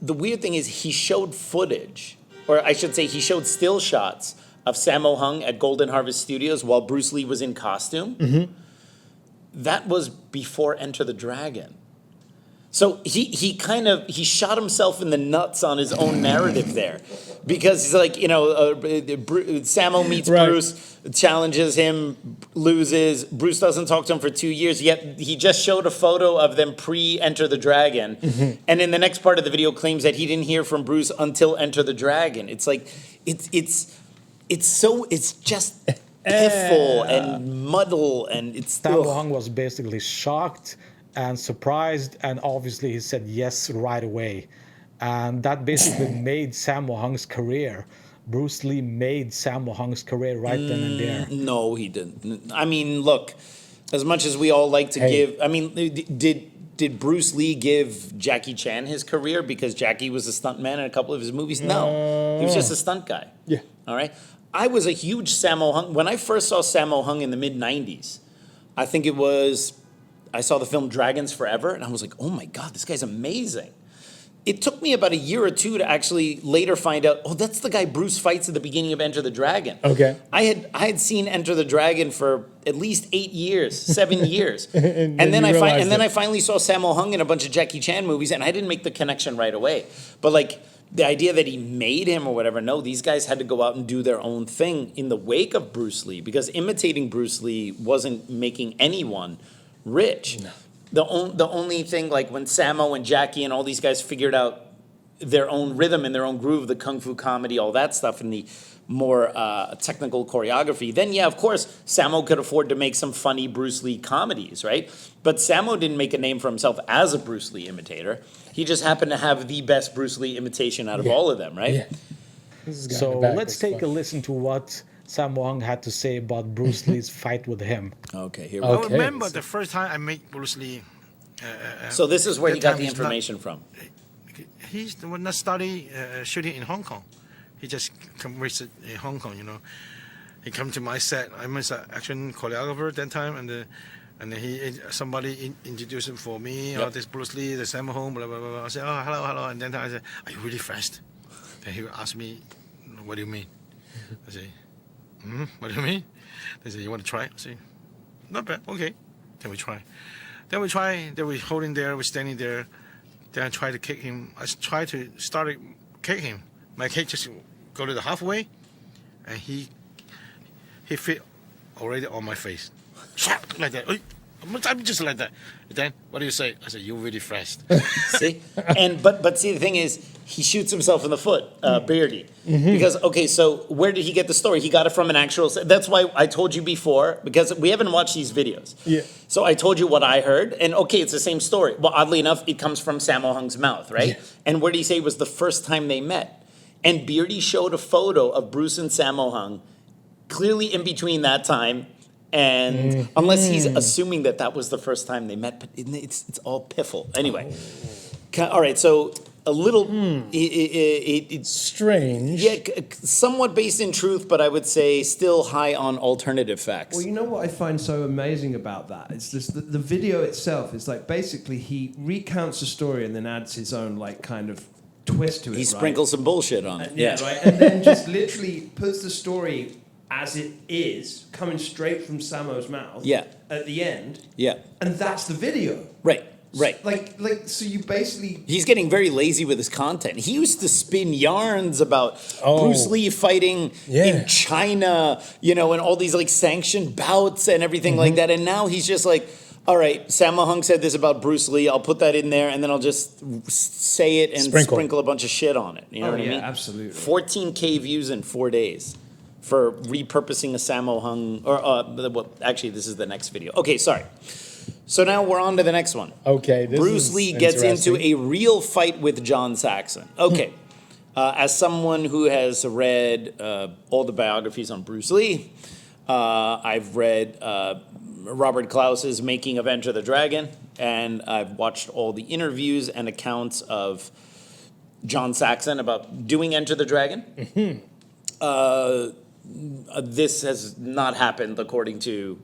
the weird thing is he showed footage, or I should say he showed still shots of Sammo Hung at Golden Harvest Studios while Bruce Lee was in costume. Mm-hmm. That was before Enter the Dragon. So he shot himself in the nuts on his own narrative there, because he's like, Sammo meets Right. Bruce, challenges him, loses. Bruce doesn't talk to him for 2 years, yet he just showed a photo of them pre-Enter the Dragon, and in the next part of the video claims that he didn't hear from Bruce until Enter the Dragon. It's like it's just piffle and muddle, and it's Sammo Hung was basically shocked and surprised, and obviously he said yes right away. And that basically made Sammo Hung's career. Bruce Lee made Sammo Hung's career right then and there. No, he didn't. I mean, look, as much as we all like to give, I mean, did Bruce Lee give Jackie Chan his career because Jackie was a stuntman in a couple of his movies? No, he was just a stunt guy. Yeah. All right. I was a huge Sammo Hung. When I first saw Sammo Hung in the mid-'90s, I think it was, I saw the film Dragons Forever, and I was like, oh my God, this guy's amazing. It took me about a year or two to actually later find out, oh, that's the guy Bruce fights at the beginning of Enter the Dragon. Okay. I had seen Enter the Dragon for at least 8 years, 7 years. And then you I finally saw Sammo Hung in a bunch of Jackie Chan movies, and I didn't make the connection right away. But like the idea that he made him or whatever, no, these guys had to go out and do their own thing in the wake of Bruce Lee, because imitating Bruce Lee wasn't making anyone rich. No. The only thing, like when Sammo and Jackie and all these guys figured out their own rhythm and their own groove, the kung fu comedy, all that stuff, and the more technical choreography, then yeah, of course, Sammo could afford to make some funny Bruce Lee comedies, right? But Sammo didn't make a name for himself as a Bruce Lee imitator. He just happened to have the best Bruce Lee imitation out of all of them, right? Yeah. So let's take a listen to what Sammo Hung had to say about Bruce Lee's fight with him. Okay, here we I go. remember the first time I met Bruce Lee. So this is where he that got time the he's not- information from. He's the one that studied shooting in Hong Kong. He just come visit in Hong Kong, you know. He come to my set. I was an action choreographer at that time, and somebody introduced him for me. Oh, this Bruce Lee, the Sammo Hung, blah blah blah. I said, oh, hello, and then I said, are you really fast? Then he asked me, what do you mean? I say, what do you mean? They say, you want to try? I say, not bad. Okay. Then we try. Then we holding there. We're standing there. Then I try to kick him. I try to start kick him. My kick just go to the halfway, and he fit already on my face. Like that. I'm just like that. Then what do you say? I said, you're really fast. See, but see, the thing is, he shoots himself in the foot, Beerdy, because okay, so where did he get the story? He got it from an actual. That's why I told you before, because we haven't watched these videos. Yeah. So I told you what I heard, and okay, it's the same story. Well, oddly enough, it comes from Sammo Hung's mouth, right? Yeah. And where did he say was the first time they met? And Beerdy showed a photo of Bruce and Sammo Hung, clearly in between that time. And unless he's assuming that was the first time they met, but it's all piffle. Anyway, all right, so a little, it's strange. Yeah, somewhat based in truth, but I would say still high on alternative facts. Well, you know what I find so amazing about that? It's just the video itself is like basically he recounts the story and then adds his own like kind of twist to it. He sprinkles some bullshit on it. Yeah, right. And then just literally puts the story as it is, coming straight from Sammo's mouth. Yeah. At the end. Yeah. And that's the video. Right. Like, so you basically. He's getting very lazy with his content. He used to spin yarns about Bruce Lee fighting in China, and all these like sanctioned bouts and everything like that. And now he's just like, all right, Sammo Hung said this about Bruce Lee. I'll put that in there, and then I'll just say it and sprinkle a bunch of shit on it. You know what I mean? Absolutely. 14K views in 4 days for repurposing a Sammo Hung. Actually, this is the next video. Okay, sorry. So now we're on to the next one. Okay, Bruce Lee gets into a real fight with John Saxon. Okay. As someone who has read all the biographies on Bruce Lee, I've read Robert Klaus's Making of Enter the Dragon, and I've watched all the interviews and accounts of John Saxon about doing Enter the Dragon. This has not happened according to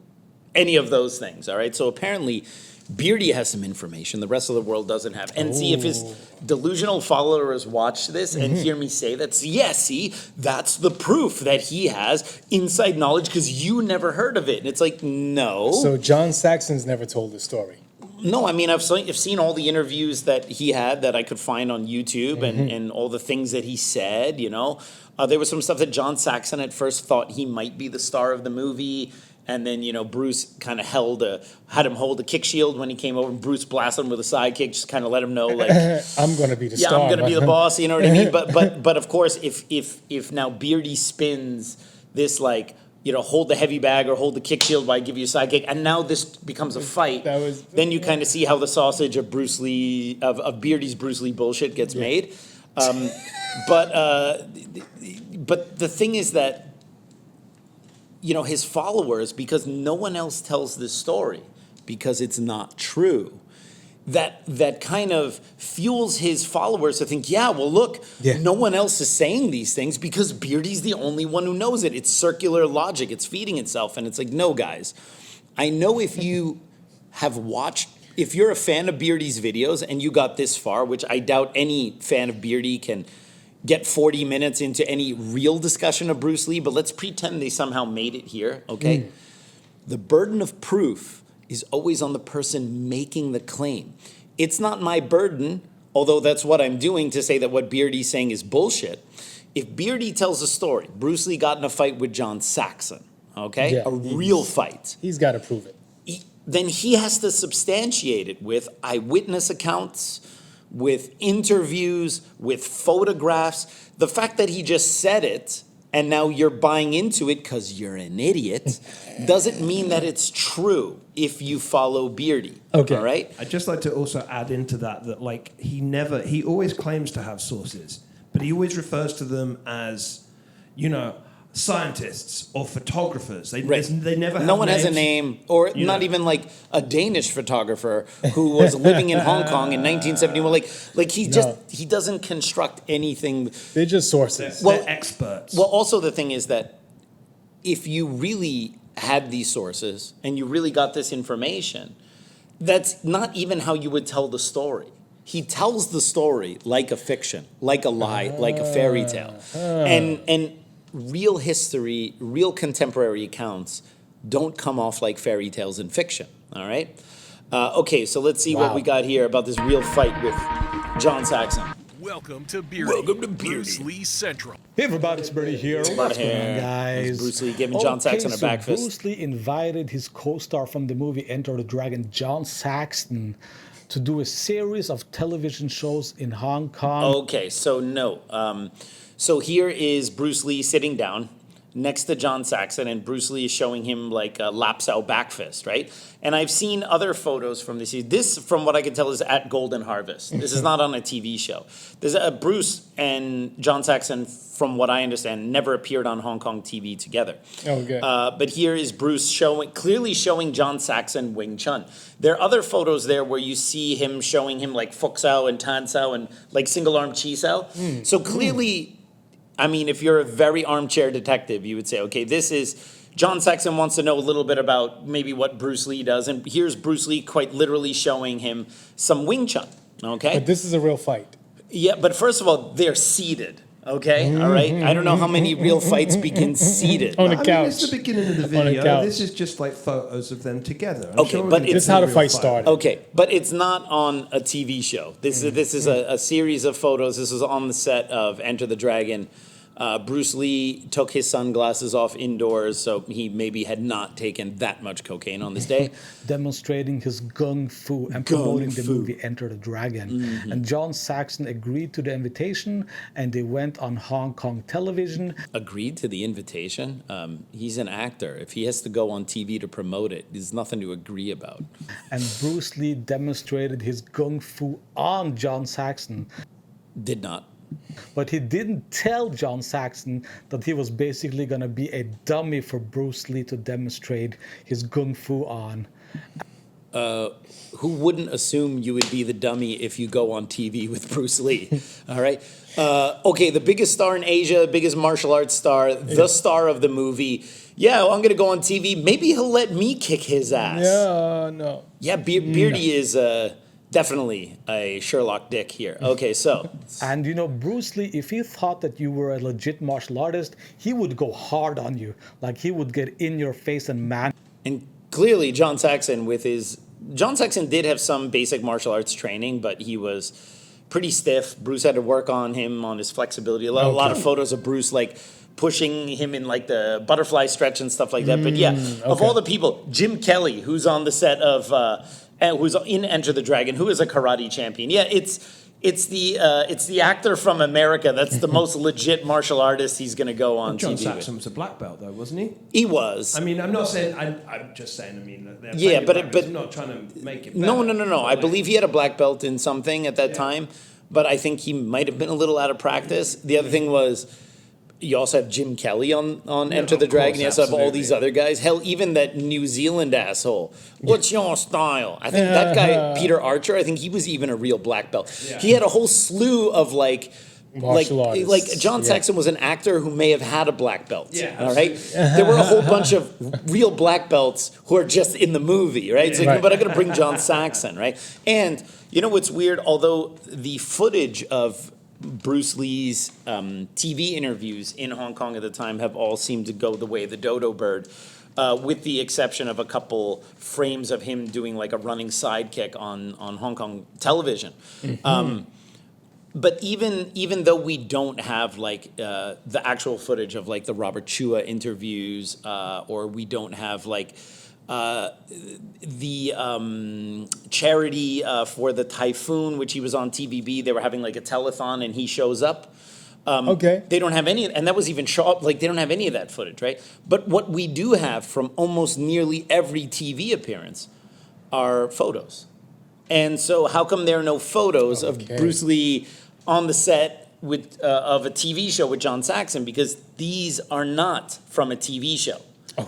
any of those things, all right? So apparently, Beerdy has some information the rest of the world doesn't have. And see, if his delusional followers watch this and hear me say that, see, that's the proof that he has inside knowledge because you never heard of it. And it's like, no. So John Saxon's never told the story. No, I mean, I've seen all the interviews that he had that I could find on YouTube and all the things that he said, you know. There was some stuff that John Saxon at first thought he might be the star of the movie. And then, you know, Bruce kind of had him hold a kick shield when he came over. And Bruce blasted him with a sidekick, just kind of let him know, like, I'm going to be the yeah, star. I'm going to be the boss. You know what I mean? But of course, if now Beerdy spins this, like, you know, hold the heavy bag or hold the kick shield while I give you a sidekick, and now this becomes a fight, then you kind of see how the sausage of Bruce Lee, of Beardy's Bruce Lee bullshit gets made. But the thing is that, you know, his followers, because no one else tells this story, because it's not true, that kind of fuels his followers to think, yeah, well, look, no one else is saying these things because Beardy's the only one who knows it. It's circular logic. It's feeding itself. And it's like, no, guys, I know if you have watched, if you're a fan of Beardy's videos and you got this far, which I doubt any fan of Beardy can get 40 minutes into any real discussion of Bruce Lee, but let's pretend they somehow made it here, okay? The burden of proof is always on the person making the claim. It's not my burden, although that's what I'm doing, to say that what Beardy's saying is bullshit. If Beardy tells a story, Bruce Lee got in a fight with John Saxon, okay? Yeah, a real fight. He's got to prove it. Then he has to substantiate it with eyewitness accounts, with interviews, with photographs. The fact that he just said it and now you're buying into it because you're an idiot doesn't mean that it's true if you follow Beerdy. Okay. All right? I'd just like to also add into that like he always claims to have sources, but he always refers to them as, you know, scientists or photographers. They never have No one has a names. name, or You not know. even like a Danish photographer who was living in Hong Kong in 1971. Like he doesn't construct anything. They're just sources. They're experts. Well, also the thing is that if you really had these sources and you really got this information, that's not even how you would tell the story. He tells the story like a fiction, like a lie, like a fairy tale. And real history, real contemporary accounts don't come off like fairy tales and fiction, all right? Okay, so let's see what we got here about this real fight with John Saxon. Welcome to Beerdy. Welcome to Beerdy. Bruce Lee Central. Hey everybody, it's Beerdy here. What's going on, There's guys? Bruce Lee giving John Saxon a back fist. Bruce Lee invited his co-star from the movie Enter the Dragon, John Saxon, to do a series of television shows in Hong Kong. Okay, so no. So here is Bruce Lee sitting down next to John Saxon, and Bruce Lee is showing him like a Lapsao back fist, right? And I've seen other photos from this. This, from what I can tell, is at Golden Harvest. This is not on a TV show. There's Bruce and John Saxon, from what I understand, never appeared on Hong Kong TV together. Okay. But here is Bruce clearly showing John Saxon Wing Chun. There are other photos there where you see him showing him like Fuk Sao and Tan Sao and like single arm Chi Sao. So clearly, I mean, if you're a very armchair detective, you would say, okay, this is John Saxon wants to know a little bit about maybe what Bruce Lee does. And here's Bruce Lee quite literally showing him some Wing Chun, okay? But this is a real fight. Yeah, but first of all, they're seated, okay? All right? I don't know how many real fights begin seated. On a I mean, couch. it's the beginning of the On a video. couch. This is just like photos of them together. I'm Okay, sure we're but gonna get This is to how the the real fight started. Okay, but it's not on a TV show. This is a series of photos. This is on the set of Enter the Dragon. Bruce Lee took his sunglasses off indoors, so he maybe had not taken that much cocaine on this day. Demonstrating his gung fu and promoting the movie Enter the Dragon. And John Saxon agreed to the invitation, and they went on Hong Kong television. Agreed to the invitation. He's an actor. If he has to go on TV to promote it, there's nothing to agree about. And Bruce Lee demonstrated his gung fu on John Saxon. Did not. But he didn't tell John Saxon that he was basically going to be a dummy for Bruce Lee to demonstrate his gung fu on. who wouldn't assume you would be the dummy if you go on TV with Bruce Lee? All right. Okay, the biggest star in Asia, biggest martial arts star, the star of the movie. Yeah, well, I'm going to go on TV. Maybe he'll let me kick his ass. Yeah, no. Yeah, Beerdy is definitely a Sherlock Dick here. Okay, so. And you know, Bruce Lee, if he thought that you were a legit martial artist, he would go hard on you. Like, he would get in your face and man. And clearly, John Saxon did have some basic martial arts training, but he was pretty stiff. Bruce had to work on him, on his flexibility. A lot of photos of Bruce, like, pushing him in, like, the butterfly stretch and stuff like that. But yeah, of all the people, Jim Kelly, who's on the set of, who's in Enter the Dragon, who is a karate champion. Yeah, it's the actor from America that's the most legit martial artist he's going to go on John TV Saxon with. was a black belt, though, wasn't he? He was. I mean, I'm not saying. I'm just saying. I mean, they're Yeah, but I'm not trying to make it. No. Better. I believe he had a black belt in something at that time, but I think he might have been a little out of practice. The other thing was, you also have Jim Kelly on Enter the Dragon. You also have all these other guys. Hell, even that New Zealand asshole. What's your style? I think that guy, Peter Archer, I think he was even a real black belt. Yeah. He had a whole slew of martial artists. Like John Saxon was an actor who may have had a black belt. Yeah, all right. There were a whole bunch of real black belts who are just in the movie, right? So, but I'm going to bring John Saxon, right? And you know what's weird? Although the footage of Bruce Lee's TV interviews in Hong Kong at the time have all seemed to go the way of the dodo bird, with the exception of a couple frames of him doing like a running sidekick on Hong Kong television. But even though we don't have like the actual footage of like the Robert Chua interviews, or we don't have like the charity for the typhoon, which he was on TVB, they were having like a telethon and he shows up. They don't have any, and that was even they don't have any of that footage, right? But what we do have from almost nearly every TV appearance are photos. And so how come there are no photos of Bruce Lee on the set with of a TV show with John Saxon? Because these are not from a TV show.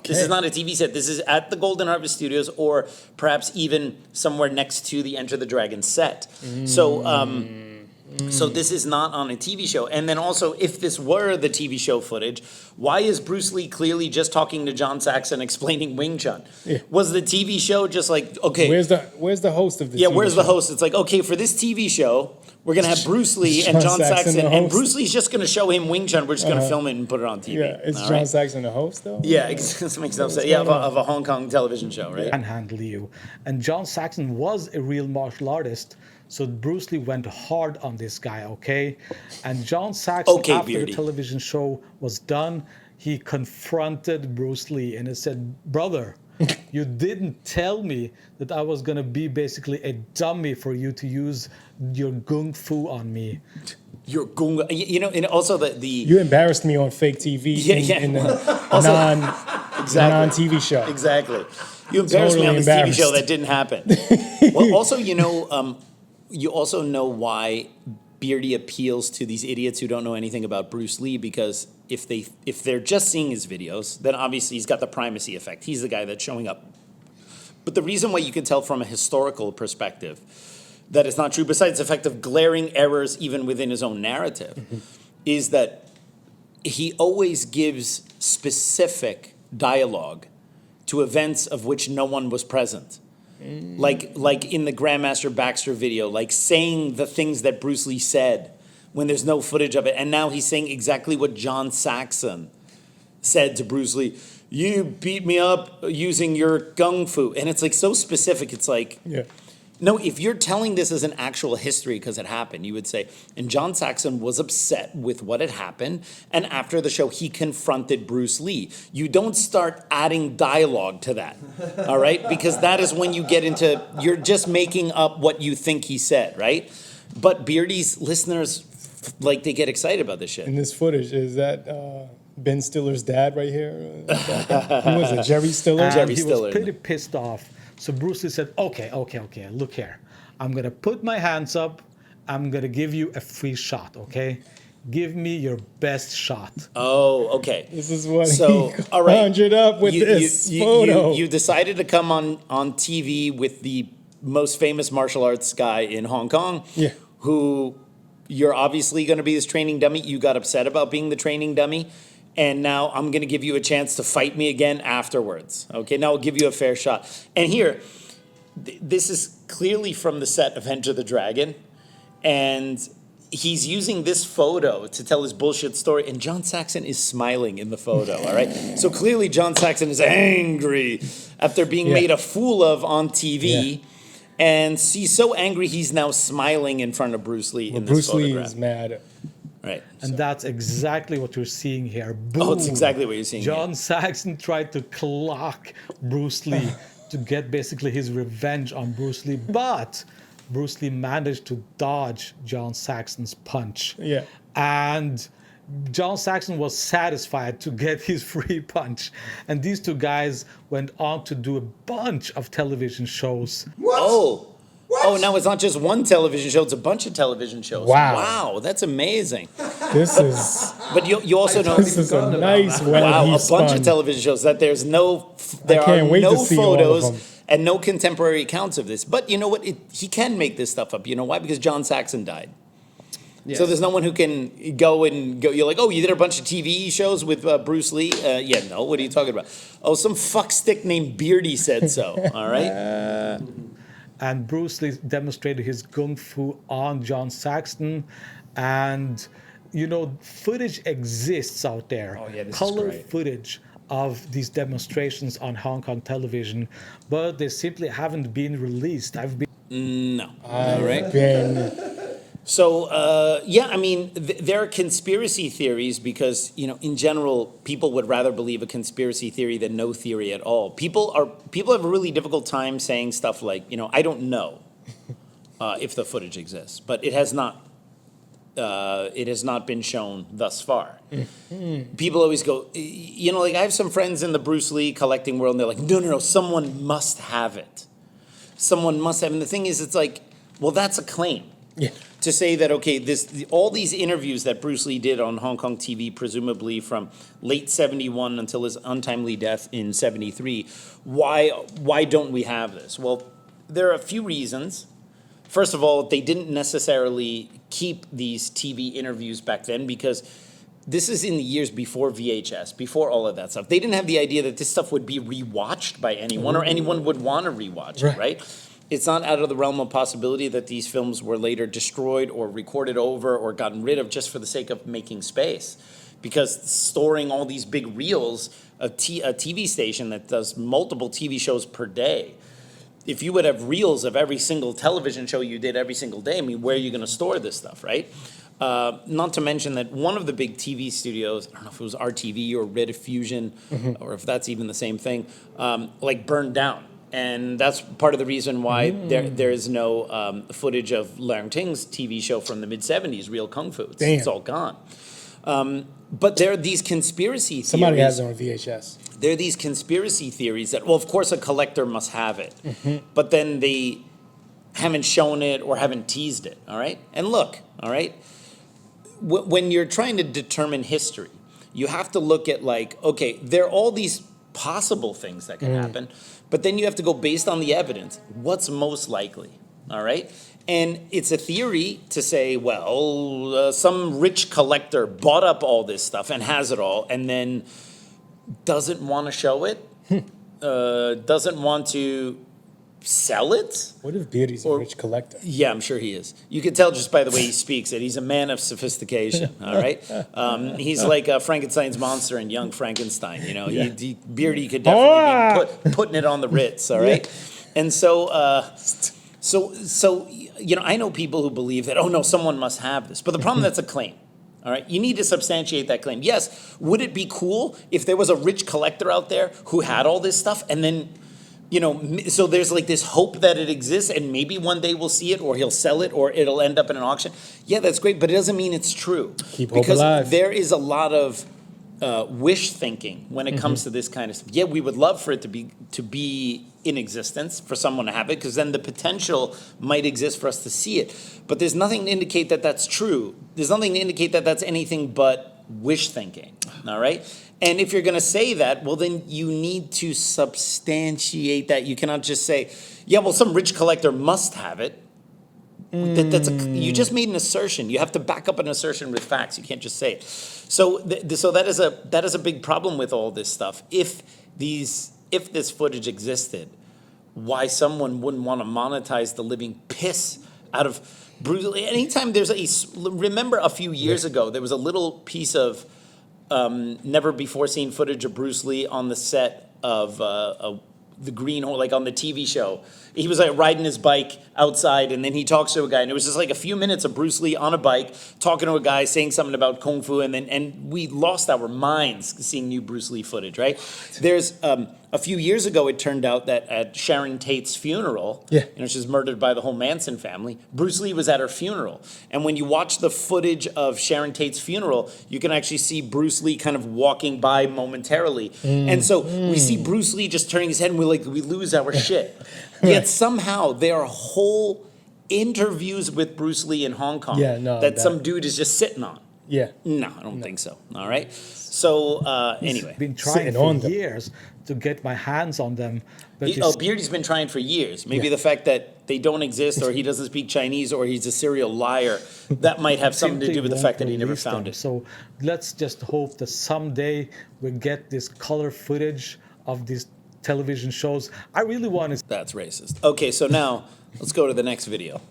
This is not a TV set. This is at the Golden Harvest Studios, or perhaps even somewhere next to the Enter the Dragon set. So this is not on a TV show. And then also, if this were the TV show footage, why is Bruce Lee clearly just talking to John Saxon explaining Wing Chun? Yeah. Was the TV show just like, okay. Where's the host of this? Yeah, where's the host? It's like, okay, for this TV show, we're going to have Bruce Lee and John Saxon, and Bruce Lee's just going to show him Wing Chun. We're just going to film it and put it on TV. Yeah, is John Saxon the host, though? Yeah, this makes no sense. Yeah, of a Hong Kong television show, right? And handle you. And John Saxon was a real martial artist, so Bruce Lee went hard on this guy, okay? And John Saxon, after Beerdy. the television show was done, he confronted Bruce Lee and he said, brother, you didn't tell me that I was going to be basically a dummy for you to use your gung fu on me. Your gung, you know, and also the you embarrassed me on fake TV in the non-TV show. Exactly. You embarrassed me on this TV show that didn't happen. Well, also, you also know why Beerdy appeals to these idiots who don't know anything about Bruce Lee, because if they're just seeing his videos, then obviously he's got the primacy effect. He's the guy that's showing up. But the reason why you can tell from a historical perspective that it's not true, besides the fact of glaring errors even within his own narrative, is that he always gives specific dialogue to events of which no one was present. Like in the Grandmaster Baxter video, like saying the things that Bruce Lee said when there's no footage of it. And now he's saying exactly what John Saxon said to Bruce Lee. You beat me up using your gung fu. And it's like so specific. It's like, no, if you're telling this as an actual history because it happened, you would say, and John Saxon was upset with what had happened, and after the show, he confronted Bruce Lee. You don't start adding dialogue to that, all right? Because that is when you get into, you're just making up what you think he said, right? But Beardy's listeners, like, they get excited about this shit. In this footage, is that Ben Stiller's dad right here? Who was it, Jerry Stiller? He was pretty pissed off. So Bruce Lee said, okay, look here. I'm going to put my hands up. I'm going to give you a free shot, okay? Give me your best shot. Oh, okay. This is what So, he all right. conjured up with this photo. You decided to come on TV with the most famous martial arts guy in Hong Kong. Yeah. Who you're obviously going to be his training dummy. You got upset about being the training dummy. And now I'm going to give you a chance to fight me again afterwards. Okay, now I'll give you a fair shot. And here, this is clearly from the set of Enter the Dragon. And he's using this photo to tell his bullshit story. And John Saxon is smiling in the photo, all right? So clearly John Saxon is angry after being made a fool of on TV. Yeah. And he's so angry he's now smiling in front of Bruce Lee in this photograph. Bruce Lee is mad. Right. And that's exactly what you're seeing here. Boom. Oh, it's exactly what you're seeing John here. Saxon tried to clock Bruce Lee to get basically his revenge on Bruce Lee, but Bruce Lee managed to dodge John Saxon's punch. Yeah. And John Saxon was satisfied to get his free punch. And these two guys went on to do a bunch of television shows. Oh. Oh, now it's not just one television show, it's a bunch of television shows. Wow. Wow, that's amazing. This is But you also know this is a nice web wow, he a bunch spun. of television shows that there are can't wait to no see all of photos them. and no contemporary accounts of this. But you know what? He can make this stuff up. You know why? Because John Saxon died. Yes. So there's no one who can go. You're like, oh, you did a bunch of TV shows with Bruce Lee? Yeah, no. What are you talking about? Oh, some fuckstick named Beerdy said so. All right. And Bruce Lee demonstrated his kung fu on John Saxon. And, you know, footage exists out there. Oh, yeah, this is Color great. footage of these demonstrations on Hong Kong television, but they simply haven't been released. No. All right. been So, yeah, I mean, there are conspiracy theories because, you know, in general, people would rather believe a conspiracy theory than no theory at all. People have a really difficult time saying stuff like, you know, I don't know if the footage exists, but it has not been shown thus far. People always go, you know, like I have some friends in the Bruce Lee collecting world, and they're like, no, someone must have it. Someone must have. And the thing is, it's like, well, that's a claim. Yeah. To say that, okay, all these interviews that Bruce Lee did on Hong Kong TV, presumably from late 71 until his untimely death in 73, why don't we have this? Well, there are a few reasons. First of all, they didn't necessarily keep these TV interviews back then because this is in the years before VHS, before all of that stuff. They didn't have the idea that this stuff would be rewatched by anyone or anyone would want to rewatch it, right? It's not out of the realm of possibility that these films were later destroyed or recorded over or gotten rid of just for the sake of making space. Because storing all these big reels, a TV station that does multiple TV shows per day, if you would have reels of every single television show you did every single day, I mean, where are you going to store this stuff, right? Not to mention that one of the big TV studios, I don't know if it was RTV or Rediffusion, or if that's even the same thing, like burned down. And that's part of the reason why there is no footage of Leung Ting's TV show from the mid-'70s, Real Kung Fu. It's all gone. But there are these conspiracy theories. Somebody has it on VHS. There are these conspiracy theories that, well, of course a collector must have it. But then they haven't shown it or haven't teased it, all right? And look, all right, when you're trying to determine history, you have to look at like, okay, there are all these possible things that can happen, but then you have to go based on the evidence. What's most likely, all right? And it's a theory to say, well, some rich collector bought up all this stuff and has it all and then doesn't want to show it, doesn't want to sell it. What if Beerdy's a rich collector? Yeah, I'm sure he is. You can tell just by the way he speaks that he's a man of sophistication, all right? He's like Frankenstein's monster in Young Frankenstein, you know? Beerdy could definitely be putting it on the Ritz, all right? And so, you know, I know people who believe that, oh, no, someone must have this. But the problem, that's a claim, all right? You need to substantiate that claim. Yes, would it be cool if there was a rich collector out there who had all this stuff and then, you know, so there's like this hope that it exists and maybe one day we'll see it or he'll sell it or it'll end up in an auction. Yeah, that's great, but it doesn't mean it's true. Keep hope because alive. there is a lot of wish thinking when it comes to this kind of stuff. Yeah, we would love for it to be in existence, for someone to have it, because then the potential might exist for us to see it. But there's nothing to indicate that that's true. There's nothing to indicate that that's anything but wish thinking, all right? And if you're going to say that, well, then you need to substantiate that. You cannot just say, yeah, well, some rich collector must have it. You just made an assertion. You have to back up an assertion with facts. You can't just say it. So that is a big problem with all this stuff. If this footage existed, why someone wouldn't want to monetize the living piss out of Bruce Lee? Anytime remember a few years ago, there was a little piece of never before seen footage of Bruce Lee on the set of the Green Hornet, like on the TV show. He was like riding his bike outside, and then he talks to a guy, and it was just like a few minutes of Bruce Lee on a bike talking to a guy, saying something about kung fu, and we lost our minds seeing new Bruce Lee footage. Right? There's a few years ago, it turned out that at Sharon Tate's funeral, she was murdered by the whole Manson family. Bruce Lee was at her funeral, and when you watch the footage of Sharon Tate's funeral, you can actually see Bruce Lee kind of walking by momentarily, and so we see Bruce Lee just turning his head, and we lose our shit. Yet somehow there are whole interviews with Bruce Lee in Hong Kong that some dude is just sitting on. No, I don't think so. All right. So anyway, I've been trying for years to get my hands on them. But Beardy's been trying for years. Maybe the fact that they don't exist, or he doesn't speak Chinese, or he's a serial liar, that might have something to do with the fact that he never found it. So let's just hope that someday we get this color footage of these television shows. I really want to. That's racist. Okay, so now let's go to the next video.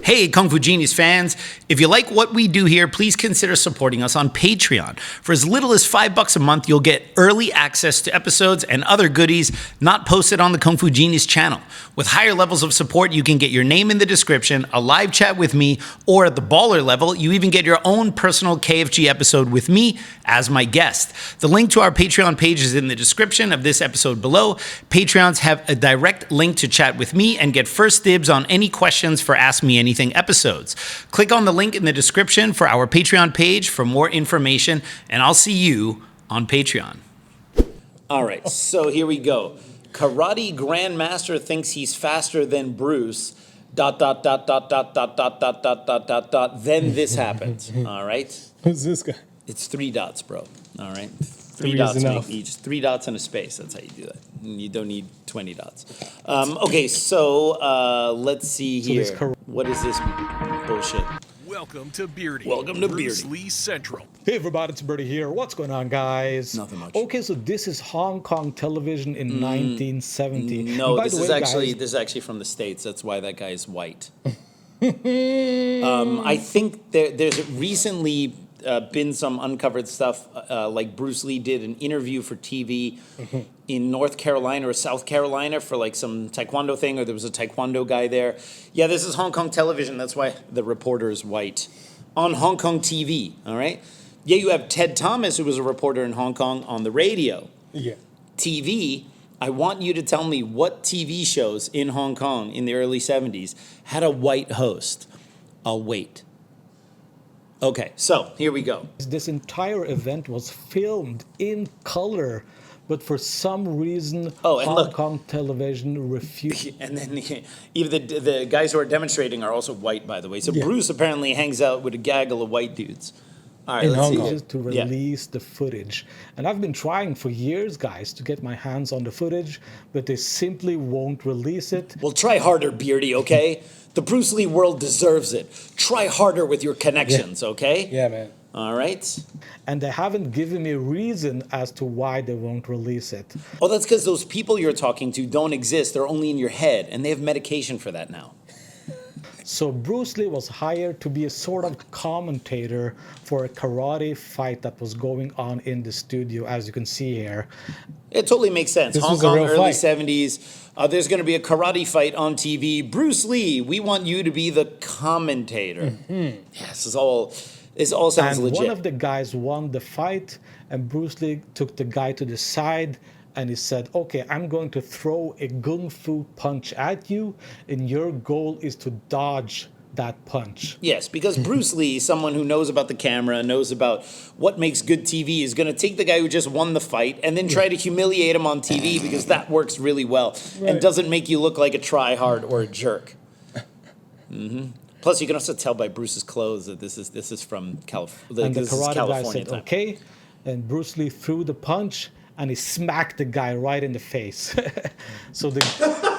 Hey, Kung Fu Genius fans. If you like what we do here, please consider supporting us on Patreon. For as little as $5 a month, you'll get early access to episodes and other goodies not posted on the Kung Fu Genius channel. With higher levels of support, you can get your name in the description, a live chat with me, or at the baller level, you even get your own personal KFG episode with me as my guest. The link to our Patreon page is in the description of this episode below. Patreons have a direct link to chat with me and get first dibs on any questions for Ask Me Anything episodes. Click on the link in the description for our Patreon page for more information, and I'll see you on Patreon. All right, so here we go. Karate Grandmaster thinks he's faster than Bruce. ... Then this happens. All right. Who's this guy? It's 3 dots, bro. All right. Three is dots enough. make each 3 dots and a space. That's how you do that. You don't need 20 dots. Okay, so let's see here. What is this bullshit? Welcome to Beerdy. Welcome to Bruce Beerdy. Lee Central. Hey everybody, it's Beerdy here. What's going on, guys? Nothing much. Okay, so this is Hong Kong television in 1970. No, And by this the is way, actually guys, from the States. That's why that guy is white. I think there's recently been some uncovered stuff, like Bruce Lee did an interview for TV in North Carolina or South Carolina for like some taekwondo thing, or there was a taekwondo guy there. Yeah, this is Hong Kong television. That's why the reporter is white. On Hong Kong TV, all right? Yeah, you have Ted Thomas, who was a reporter in Hong Kong on the radio. Yeah. TV, I want you to tell me what TV shows in Hong Kong in the early 70s had a white host. I'll wait. Okay, so here we go. this entire event was filmed in color, but for some reason, Hong Kong television refused. And then even the guys who are demonstrating are also white, by the way. So Bruce apparently hangs out with a gaggle of white dudes. All right, let's see. To release the footage. And I've been trying for years, guys, to get my hands on the footage, but they simply won't release it. Well, try harder, Beardy, okay? The Bruce Lee world deserves it. Try harder with your connections, okay? Yeah, man. All right. And they haven't given me a reason as to why they won't release it. Oh, that's because those people you're talking to don't exist. They're only in your head, and they have medication for that now. So Bruce Lee was hired to be a sort of commentator for a karate fight that was going on in the studio, as you can see here. It totally makes sense. This Hong was a Kong, real early fight. 70s. There's going to be a karate fight on TV. Bruce Lee, we want you to be the commentator. Yes, this all sounds And legit. one of the guys won the fight, and Bruce Lee took the guy to the side, and he said, okay, I'm going to throw a gung fu punch at you, and your goal is to dodge that punch. Yes, because Bruce Lee, someone who knows about the camera, knows about what makes good TV, is going to take the guy who just won the fight and then try to humiliate him on TV because that works really well and doesn't make you look like a try-hard or a jerk. Plus, you can also tell by Bruce's clothes that this is from California. And the This is karate guy California said, time. okay. And Bruce Lee threw the punch and he smacked the guy right in the face. So the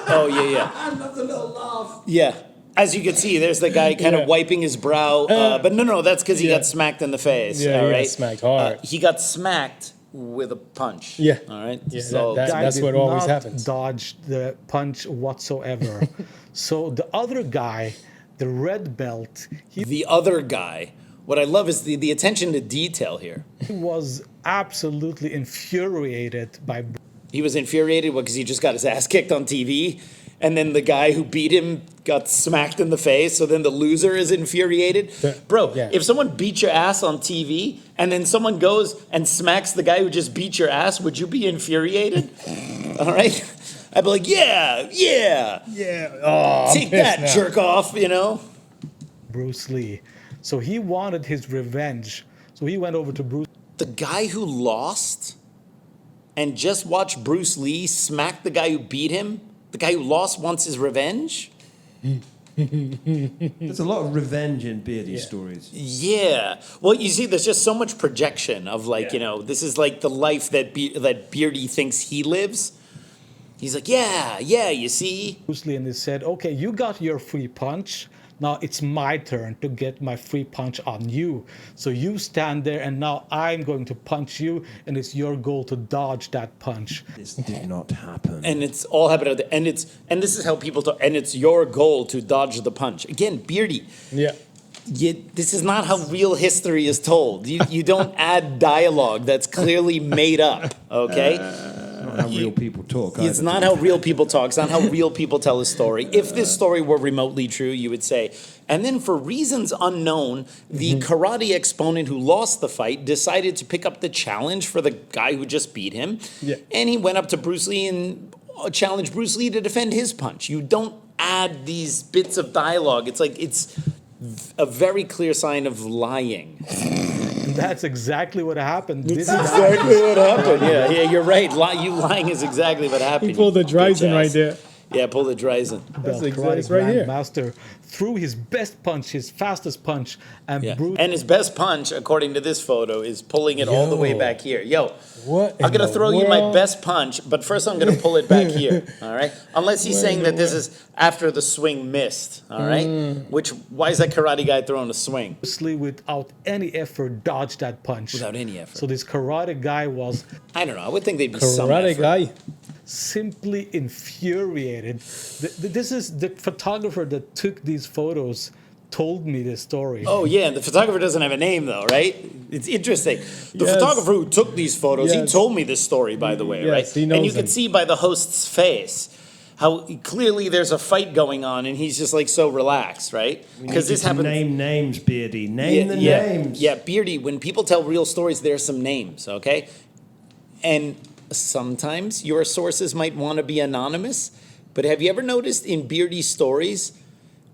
Oh, yeah. I love the little laugh. Yeah. As you can see, there's the guy kind of wiping his brow. But no, that's because he got smacked in the face. Yeah, all he got right? smacked hard. He got smacked with a punch. Yeah. All right? Yeah, So that- guy that's did what always not happens. dodge the punch whatsoever. So the other guy, the red belt, he the other guy, what I love is the attention to detail here. was absolutely infuriated by He was infuriated because he just got his ass kicked on TV. And then the guy who beat him got smacked in the face. So then the loser is infuriated. Bro, Yeah. if someone beat your ass on TV and then someone goes and smacks the guy who just beat your ass, would you be infuriated? All right? I'd be like, yeah. Oh, Take that, jerk off, you know? Bruce Lee. So he wanted his revenge. So he went over to Bruce The guy who lost and just watched Bruce Lee smack the guy who beat him, the guy who lost wants his revenge? There's a lot of revenge in Beerdy stories. Yeah. Well, you see, there's just so much projection of like, you know, this is like the life that Beerdy thinks he lives. He's like, yeah, you see? Lee and he said, okay, you got your free punch. Now it's my turn to get my free punch on you. So you stand there and now I'm going to punch you and it's your goal to dodge that punch. This did not happen. And it's all happened, and this is how people talk, and it's your goal to dodge the punch. Again, Beerdy, Yeah. this is not how real history is told. You don't add dialogue that's clearly made up, okay? Not how real people talk. It's either. not how real people talk. It's not how real people tell a story. If this story were remotely true, you would say, and then for reasons unknown, the karate exponent who lost the fight decided to pick up the challenge for the guy who just beat him. Yeah. And he went up to Bruce Lee and challenged Bruce Lee to defend his punch. You don't add these bits of dialogue. It's like it's a very clear sign of lying. And that's exactly what happened. This Exactly what happened. Yeah, you're right. You lying is exactly what happened. He pulled the Dyson right there. Yeah, pull the Dryzen. That's karate exactly it's right here. grandmaster threw his best punch, his fastest punch, and Yeah. Bruce And his best punch, according to this photo, is pulling it all the way Yo. back here. Yo, What I'm in gonna the throw you my world? best punch, but first I'm gonna pull it back here. All right. Unless he's saying that this is after the swing missed. All right. Why is that karate guy throwing a swing Lee, without any effort, dodged that punch. without any effort? So this karate guy was I don't know. I would think they'd be some Karate effort. guy. simply infuriated. This is the photographer that took these photos told me this story. Oh yeah, and the photographer doesn't have a name though, right? It's interesting. The Yes. photographer who took these photos, he Yes. told me this story, by the way, Yes, right? he And knows you can him. see by the host's face how clearly there's a fight going on, and he's just like so relaxed, right? Because this happens. Name names, Beerdy. Name the names. Yeah, Beerdy. When people tell real stories, there's some names, okay? And sometimes your sources might want to be anonymous, but have you ever noticed in Beardy's stories,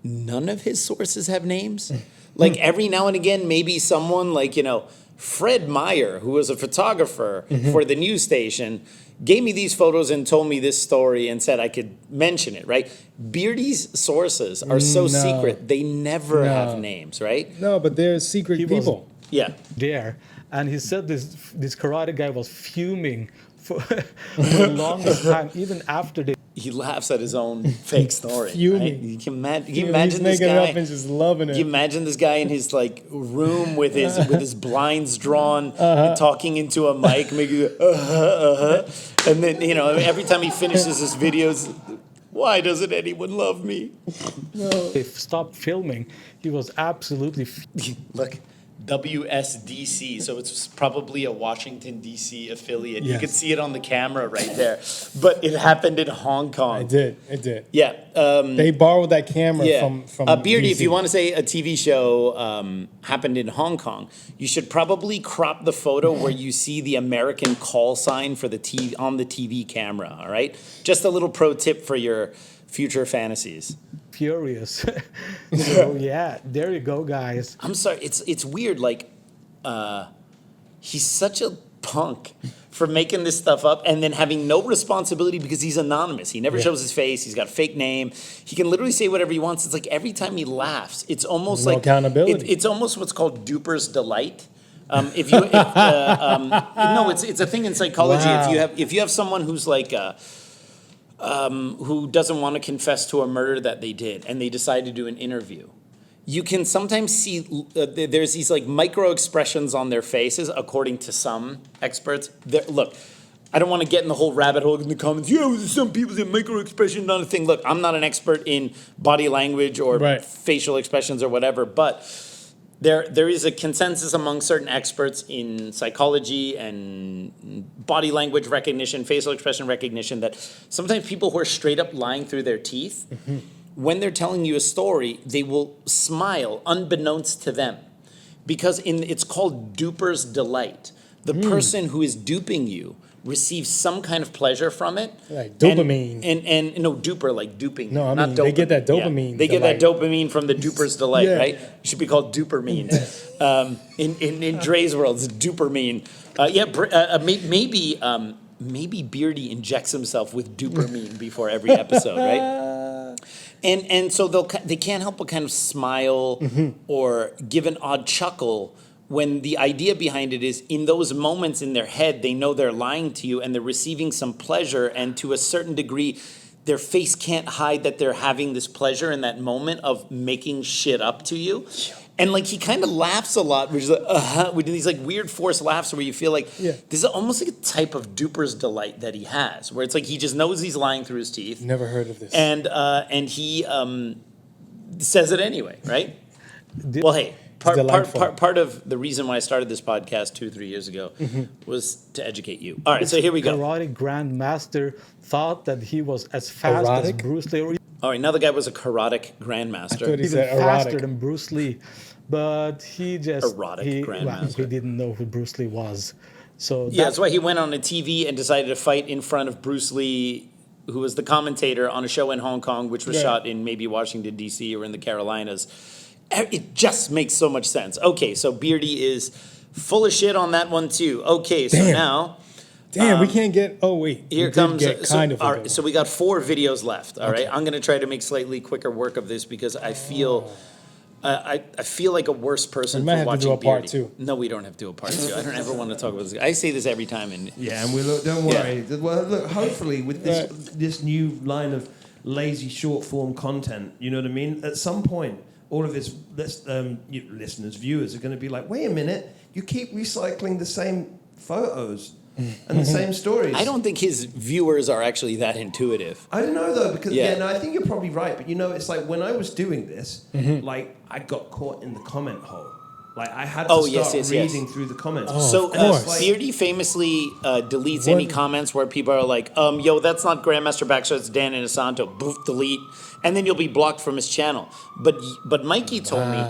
none of his sources have names? Like every now and again, maybe someone like, you know, Fred Meyer, who was a photographer for the news station, gave me these photos and told me this story and said I could mention it, right? Beardy's sources are so No. secret, they never No. have names, right? No, but they're secret He was- people. Yeah. There, and he said this karate guy was fuming for the longest time, even after they He laughs at his own fake story. Fuming. Right? You can imagine He's this making it guy. up and just loving Can you it. imagine this guy in his like room with his blinds drawn, talking into a mic, making and then you know every time he finishes his videos, why doesn't anyone love me? they stopped filming, he was absolutely Look, WSDC, so it's probably a Washington D.C. affiliate. You Yes. can see it on the camera right there, but it happened in Hong Kong. It did. Yeah. They borrowed that camera Yeah. from Beardy, if DC. you want to say a TV show happened in Hong Kong, you should probably crop the photo where you see the American call sign for the TV on the TV camera. All right, just a little pro tip for your future fantasies. furious. So yeah, there you go, guys. I'm sorry. It's weird. Like, he's such a punk for making this stuff up and then having no responsibility because he's anonymous. He never shows his face. He's got a fake name. He can literally say whatever he wants. It's like every time he laughs, it's almost No like accountability. It's almost what's called duper's delight. No, it's a thing in psychology. Wow. If you have someone who's like who doesn't want to confess to a murder that they did and they decide to do an interview, you can sometimes see there's these like micro expressions on their faces, according to some experts. Look, I don't want to get in the whole rabbit hole in the comments. Yeah, some people say micro expression not a thing. Look, I'm not an expert in body language or facial expressions or whatever, but there is a consensus among certain experts in psychology and body language recognition, facial expression recognition, that sometimes people who are straight up lying through their teeth, when they're telling you a story, they will smile unbeknownst to them because it's called duper's delight. The person who is duping you receives some kind of pleasure from it. Like dopamine. And no, duper, like duping. No, I not mean, they get that Yeah. dopamine They get that delight. dopamine from the duper's delight, Yeah. right? It should be called dupermine. In Dre's world, it's dupermine. Maybe Beerdy injects himself with dupermine before every episode, right? And so they can't help but kind of smile or give an odd chuckle when the idea behind it is in those moments in their head, they know they're lying to you and they're receiving some pleasure, and to a certain degree, their face can't hide that they're having this pleasure in that moment of making shit up to you. And like he kind of laughs a lot, which is like, with these like weird forced laughs where you feel like this is almost like a type of duper's delight that he has, where it's like he just knows he's lying through his teeth. Never heard of this. And he says it anyway, right? Well, hey, part of the reason why I started this podcast 2-3 years ago was to educate you. All right, so here we go. Karate Grandmaster thought that he was as fast as Erotic? Bruce Lee, or All right, now the guy was a karate grandmaster. thought he even said faster erotic. than Bruce Lee. But he just Erotic he Grandmaster. didn't know who Bruce Lee was. So Yeah, that's why he went on a TV and decided to fight in front of Bruce Lee, who was the commentator on a show in Hong Kong, which was shot in maybe Washington, D.C. or in the Carolinas. It just makes so much sense. Okay, so Beerdy is full of shit on that one too. Okay, so Damn. now Damn, we can't get. Oh wait, here we did comes. Get So, kind of. all right, so we got 4 videos left. All right, I'm gonna try to make slightly quicker work of this because I feel. I feel like a worse person We might for have to watching do a part Beerdy. 2. No, we don't have to do a part 2. I don't ever want to talk about this. I say this every time, and Yeah, and we look. Don't worry. Well, look. Hopefully, with this new line of lazy short form content, you know what I mean. At some point, all of this listeners, viewers are going to be like, "Wait a minute! You keep recycling the same photos and the same stories." I don't think his viewers are actually that intuitive. I don't know though, because Yeah. no, I think you're probably right. But you know, it's like when I was doing this, like I got caught in the comment hole. Like I had to start reading through the comments. So of course. Beerdy famously deletes any comments where people are like, yo, that's not Grandmaster Backshot, it's Dan Inosanto. Boof, delete. And then you'll be blocked from his channel. But Mikey told me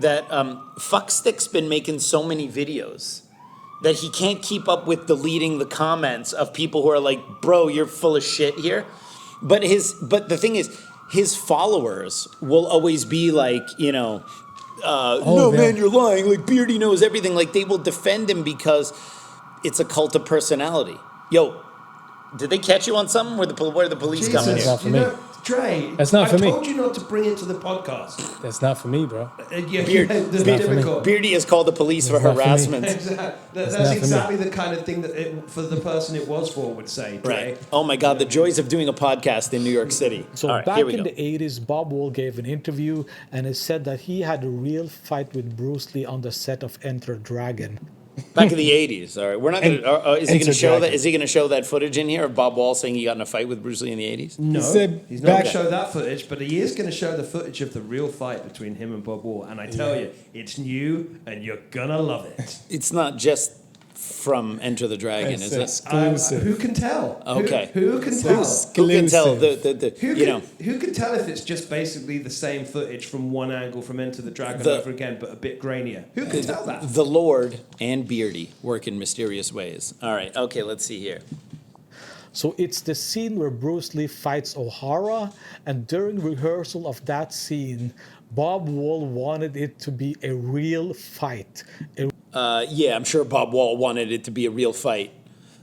that Fuckstick's been making so many videos that he can't keep up with deleting the comments of people who are like, bro, you're full of shit here. But the thing is, his followers will always be like, you know, no, man, you're lying. Like, Beerdy knows everything. Like, they will defend him because it's a cult of personality. Yo, did they catch you on something? Where the police coming That's here? not for me. Dre, That's not for me. I told you not to bring it to the podcast. That's not for me, bro. The not for me. typical. Beerdy has called the police for That's not for me. harassment. That's not for me. exactly the kind of thing that for the person it was for would say. Dre. Right. Oh, my God, the joys of doing a podcast in New York City. So All right, back here we in go. the 80s, Bob Wool gave an interview and it said that he had a real fight with Bruce Lee on the set of Enter Dragon. Back in the 80s. All right. We're not going to. Is he going to Enter show that? Dragon. Is he going to show that footage in here of Bob Wall saying he got in a fight with Bruce Lee in the 80s? No, said he's not going back- to show that footage, but he is going to show the footage of the real fight between him and Bob Wall. And I tell you, it's new and you're going to love it. It's not just from Enter the Dragon, It's is it? exclusive. Who can tell? Okay. Who can tell? Who can tell? Exclusive. Who can tell if it's just basically the same footage from one angle from Enter the Dragon over again, but a bit grainier? Who can tell that? The Lord and Beerdy work in mysterious ways. All right. Okay, let's see here. So it's the scene where Bruce Lee fights O'Hara, and during rehearsal of that scene, Bob Wall wanted it to be a real fight. Yeah, I'm sure Bob Wall wanted it to be a real fight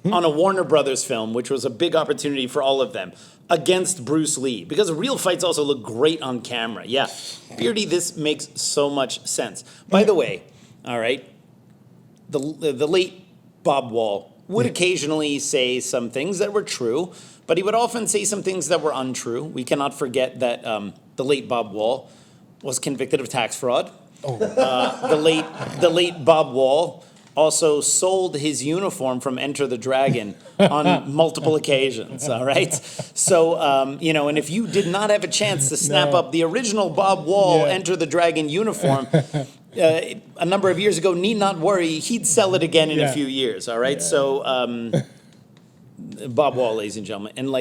on a Warner Brothers film, which was a big opportunity for all of them, against Bruce Lee, because real fights also look great on camera. Yeah, Beerdy, this makes so much sense. By the way, all right, the late Bob Wall would occasionally say some things that were true, but he would often say some things that were untrue. We cannot forget that the late Bob Wall was convicted of tax fraud. The late Bob Wall also sold his uniform from Enter the Dragon on multiple occasions, all right? So, and if you did not have a chance to snap up the original Bob Wall Enter the Dragon uniform a number of years ago, need not worry, he'd sell it again in a few years, all right? So, Bob Wall, ladies and gentlemen, and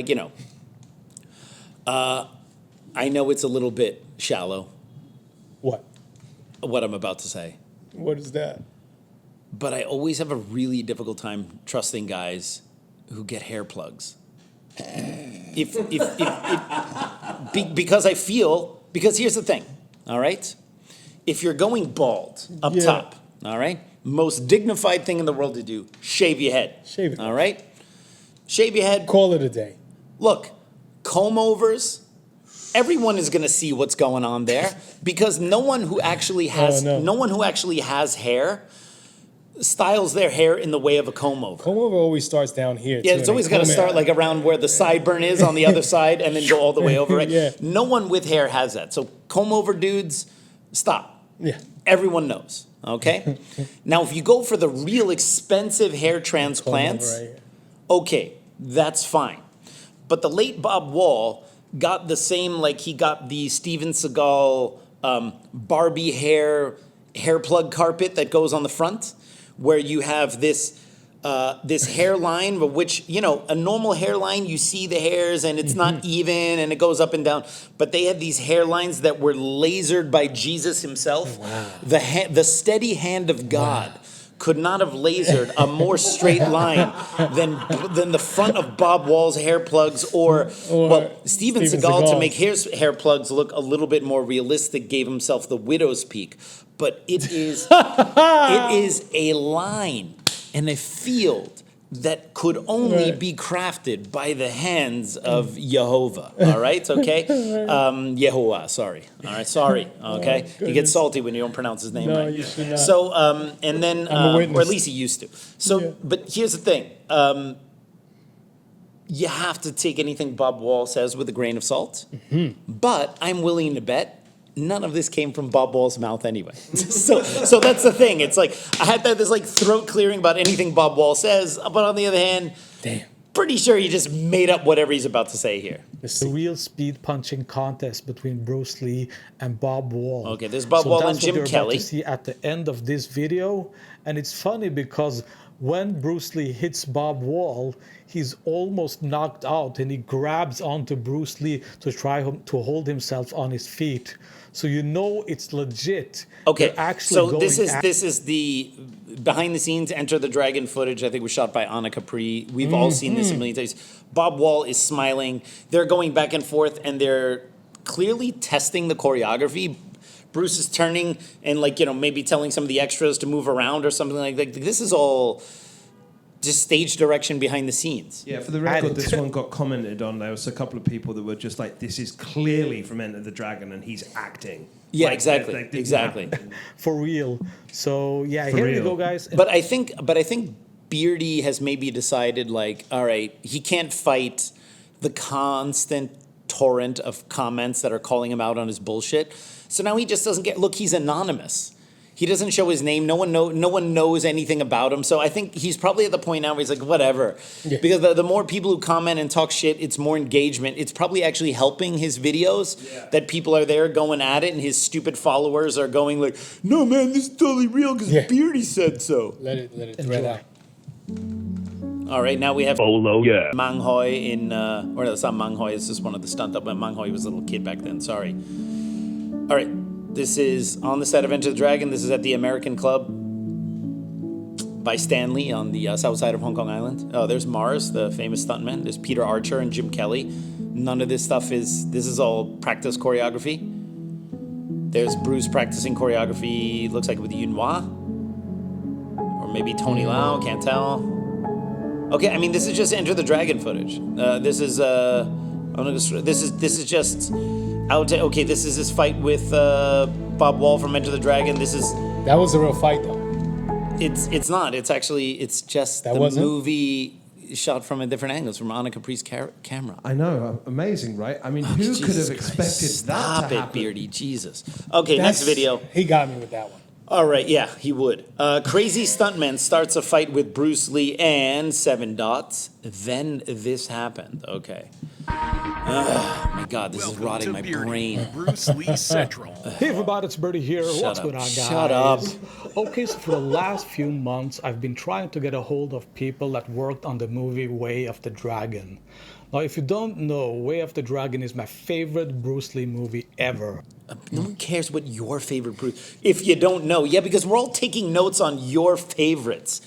I know it's a little bit shallow, what I'm about to say. What is that? But I always have a really difficult time trusting guys who get hair plugs. Because here's the thing, all right? If you're going bald up top, all right? Most dignified thing in the world to do, shave your head. Shave it. All right? Shave your head. Call it a day. Look, comb overs. Everyone is going to see what's going on there because no one who actually has hair styles their hair in the way of a comb over. Comb over always starts down here. Yeah, it's always got to start like around where the sideburn is on the other side and then go all the way over, right? Yeah. No one with hair has that. So comb over dudes, stop. Yeah. Everyone knows, okay? Now, if you go for the real expensive hair transplants, okay, that's fine. But the late Bob Wall got the same, he got the Steven Seagal Barbie hair plug carpet that goes on the front, where you have this hairline, which, a normal hairline, you see the hairs and it's not even and it goes up and down. But they had these hairlines that were lasered by Jesus himself. Wow. The steady hand of God could not have lasered a more straight line than the front of Bob Wall's hair plugs or Steven Seagal, to make his hair plugs look a little bit more realistic, gave himself the widow's peak. But it is a line and a field that could only be crafted by the hands of Jehovah. All right, okay? Yehovah, sorry. All right, sorry, okay? He gets salty when you don't pronounce his name right. You should not. So, and then, or at least he used to. So, but here's the thing. You have to take anything Bob Wall says with a grain of salt. But I'm willing to bet none of this came from Bob Wall's mouth anyway. So that's the thing. It's like I had to have this throat clearing about anything Bob Wall says, but on the other hand, pretty sure he just made up whatever he's about to say here. It's a real speed punching contest between Bruce Lee and Bob Wall. Okay, there's Bob Wall and Jim Kelly. Kelly. That's what you're about to see at the end of this video, and it's funny because when Bruce Lee hits Bob Wall, he's almost knocked out, and he grabs onto Bruce Lee to try to hold himself on his feet. So it's legit. Okay, so this is the behind the scenes Enter the Dragon footage. I think was shot by Anna Capri. We've all seen this a million times. Bob Wall is smiling. They're going back and forth, and they're clearly testing the choreography. Bruce is turning and maybe telling some of the extras to move around or something like that. This is all just stage direction behind the scenes. Yeah, for the record, this one got commented on. There was a couple of people that were just like, this is clearly from Enter the Dragon and he's acting. Yeah, exactly. Exactly. For real. So, here we go, guys. But I think Beerdy has maybe decided, all right, he can't fight the constant torrent of comments that are calling him out on his bullshit. So now he just doesn't look, he's anonymous. He doesn't show his name. No one knows anything about him. So I think he's probably at the point now where he's like, whatever. Yeah. Because the more people who comment and talk shit, it's more engagement. It's probably actually helping his videos that people are there going at it, and his stupid followers are going like, no, man, this is totally real because Beerdy said so. Let it thread out. All right, now we have Mang Hoi in, or no, it's not Mang Hoi, it's just one of the stunt up, but Mang Hoi was a little kid back then, sorry. All right. This is on the set of Enter the Dragon. This is at the American Club. by Stanley on the south side of Hong Kong Island. There's Mars, the famous stuntman. There's Peter Archer and Jim Kelly. None of this stuff this is all practice choreography. There's Bruce practicing choreography, looks like with Yuen Wah. Or maybe Tony Lau, can't tell. Okay, I mean, this is just Enter the Dragon footage. This is just out. Okay, this is his fight with Bob Wall from Enter the Dragon. That was a real fight, though. It's not. It's just That the wasn't? movie shot from a different angle. It's from Anna Capri's camera. I know, amazing, right? I mean, who could have expected that Stop to it, happen? Beerdy, Jesus. Okay, That's- next video. He got me with that one. All right, yeah, he would. Crazy stuntman starts a fight with Bruce Lee and 7 dots. Then this happened. Okay. My God, this is Welcome rotting to my Beerdy, brain. Bruce Lee Central. Hey everybody, it's Beerdy here. What's up. going on, guys? Shut up. Okay, so for the last few months, I've been trying to get a hold of people that worked on the movie Way of the Dragon. Now, if you don't know, Way of the Dragon is my favorite Bruce Lee movie ever. No one cares what your favorite Bruce. If you don't know, yeah, because we're all taking notes on your favorites.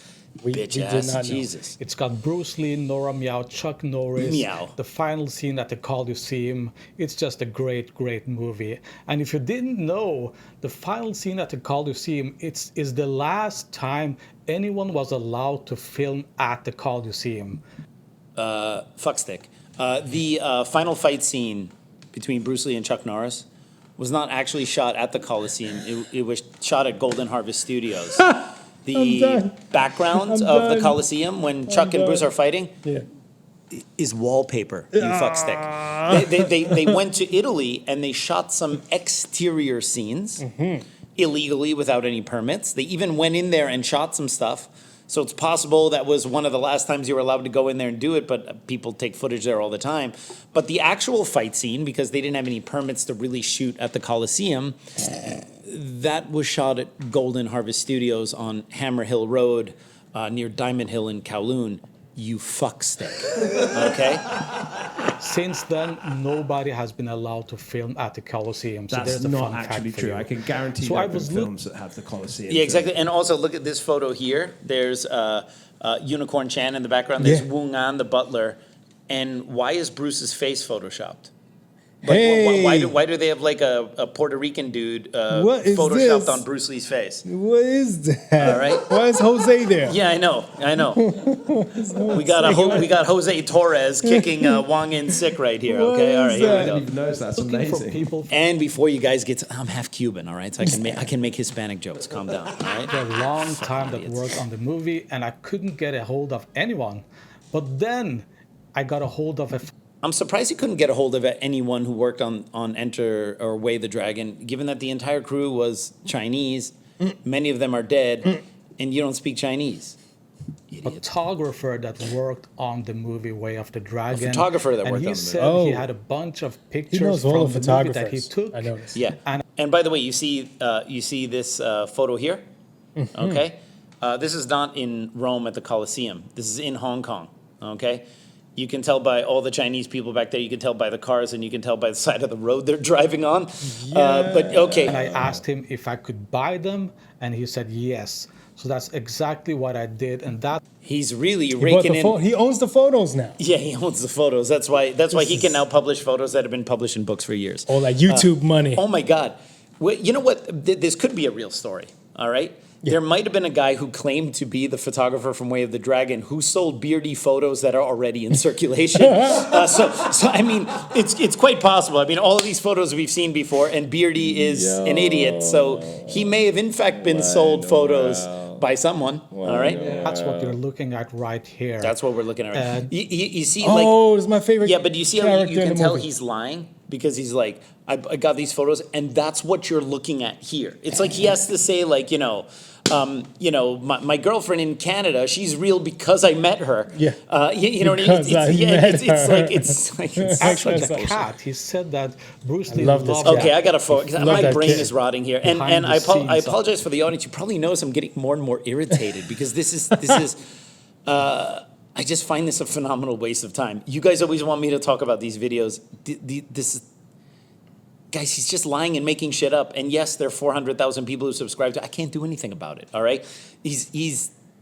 We Bitch did ass, not know. Jesus. It's got Bruce Lee, Nora Meow, Chuck Norris, Meow. the final scene at the Coliseum. It's just a great, great movie. And if you didn't know, the final scene at the Coliseum is the last time anyone was allowed to film at the Coliseum. Fuckstick. The final fight scene between Bruce Lee and Chuck Norris was not actually shot at the Coliseum. It was shot at Golden Harvest Studios. The done. background I'm of the done. Coliseum when Chuck and Bruce done. are fighting Yeah. is wallpaper, you fuckstick. They went to Italy and they shot some exterior scenes illegally without any permits. They even went in there and shot some stuff. So it's possible that was one of the last times you were allowed to go in there and do it, but people take footage there all the time. But the actual fight scene, because they didn't have any permits to really shoot at the Coliseum, that was shot at Golden Harvest Studios on Hammer Hill Road near Diamond Hill in Kowloon. You fuckstick. Okay? Since then, nobody has been allowed to film at the Coliseum. So That's there's a not fun fact actually for true. you. I can guarantee So there I have been was look- films that have the Colosseum. Yeah, exactly. And also look at this photo here. There's Unicorn Chan in the background. There's Yeah. Wu Ngan, the butler. And why is Bruce's face photoshopped? Like, Hey. why do they have like a Puerto Rican dude What is photoshopped this? on Bruce Lee's face? What is that? All right. Why is Jose there? Yeah, I know. We got Jose Torres kicking Wang In sick right here. What Okay, all right, is here that? we I go. didn't even notice. That's Looking for amazing. people And before you guys get to, I'm half Cuban, all right? So I can make Hispanic jokes. Calm down, all right? for a long time that worked on the movie, and I couldn't get a hold of anyone. But then I got a hold of a I'm surprised you couldn't get a hold of anyone who worked on Enter or Way the Dragon, given that the entire crew was Chinese. Many of them are dead, and you don't speak Chinese. photographer that worked on the movie Way of the Dragon. photographer that and worked he on the said movie. he Oh. had a bunch of He pictures knows all from the the movie that he photographers. took. I noticed. Yeah. And by the way, you see this photo here? Okay? This is not in Rome at the Colosseum. This is in Hong Kong. Okay? You can tell by all the Chinese people back there. You can tell by the cars, and you can tell by the side of the road they're driving on. But okay. And I asked him if I could buy them, and he said yes. So that's exactly what I did, and that He's really He, bought raking the in. he owns the photos now. Yeah, he owns the photos. That's why he can now publish photos that have been published in books for years. Oh, like YouTube money. Oh my God. Wait, you know what? This could be a real story, all right? There might have been a guy who claimed to be the photographer from Way of the Dragon who sold Beerdy photos that are already in circulation. So I mean, it's quite possible. I mean, all of these photos we've seen before, and Beerdy is an idiot. So he may have in fact been sold photos by someone, all right? that's what you're looking at right here. That's what we're looking at. Uh, You see, like... Oh, it's my favorite. Yeah, but you see how character you in can the tell movie. he's lying? Because he's like, I got these photos, and that's what you're looking at here. It's like he has to say, like, my girlfriend in Canada, she's real because I met her. Yeah. You know what I mean? Because I met It's her. like it's Actually, That's the bullshit. cat. He said that Bruce Lee love this loved cat. Okay, that. I got to focus. Love My that brain kid. is rotting here, and Behind the I scenes. apologize for the audience. You probably notice I'm getting more and more irritated because this is. I just find this a phenomenal waste of time. You guys always want me to talk about these videos. This is. Guys, he's just lying and making shit up. And yes, there are 400,000 people who subscribe to it. I can't do anything about it, all right?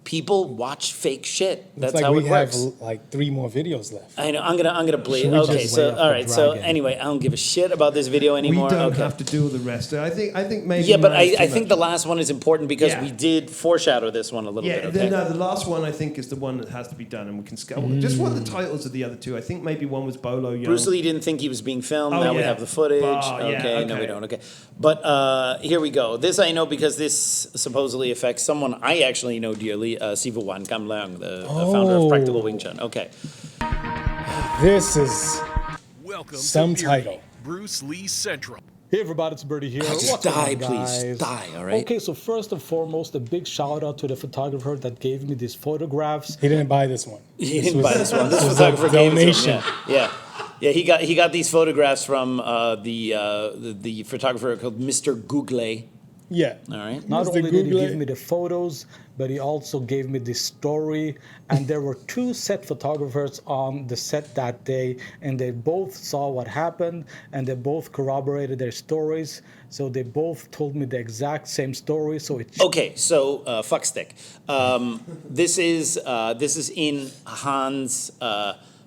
People watch fake shit. That's It's like how we it have works. like 3 more videos left. I know. I'm gonna bleed. Should we Okay, just so way up all the right. So dragon? anyway, I don't give a shit about this video We anymore. don't Okay. have to do all the rest. I think maybe. Yeah, but mine's too I think much. the last one is important because Yeah. we did foreshadow this one a little Yeah, bit. Okay. the last one I think is the one that has to be done, and we can scale. Just what are the titles of the other two? I think maybe one was Bolo Young. Bruce Lee didn't think he was being filmed. Oh, Now we yeah. have the footage. Yeah, okay, no, we okay. don't. Okay, but here we go. This I know because this supposedly affects someone I actually know dearly, Sifu Wan Kam Leung, the founder of Practical Wing Chun. Okay, This is Welcome Some to Beerdy, title. Bruce Lee Central. Hey everybody, it's Beerdy here. just What's die, up, please. guys? Die, all right? Okay, so first and foremost, a big shout out to the photographer that gave me these photographs. he didn't buy this one. he didn't buy this one. This was a photographer gave it to him. donation. Yeah. He got these photographs from the photographer called Mr. Google. Yeah. All right. Not Mr. only did he Google give it. me the photos, but he also gave me the story. And there were 2 set photographers on the set that day, and they both saw what happened, and they both corroborated their stories. So they both told me the exact same story. So it Okay, so fuckstick. This is in Han's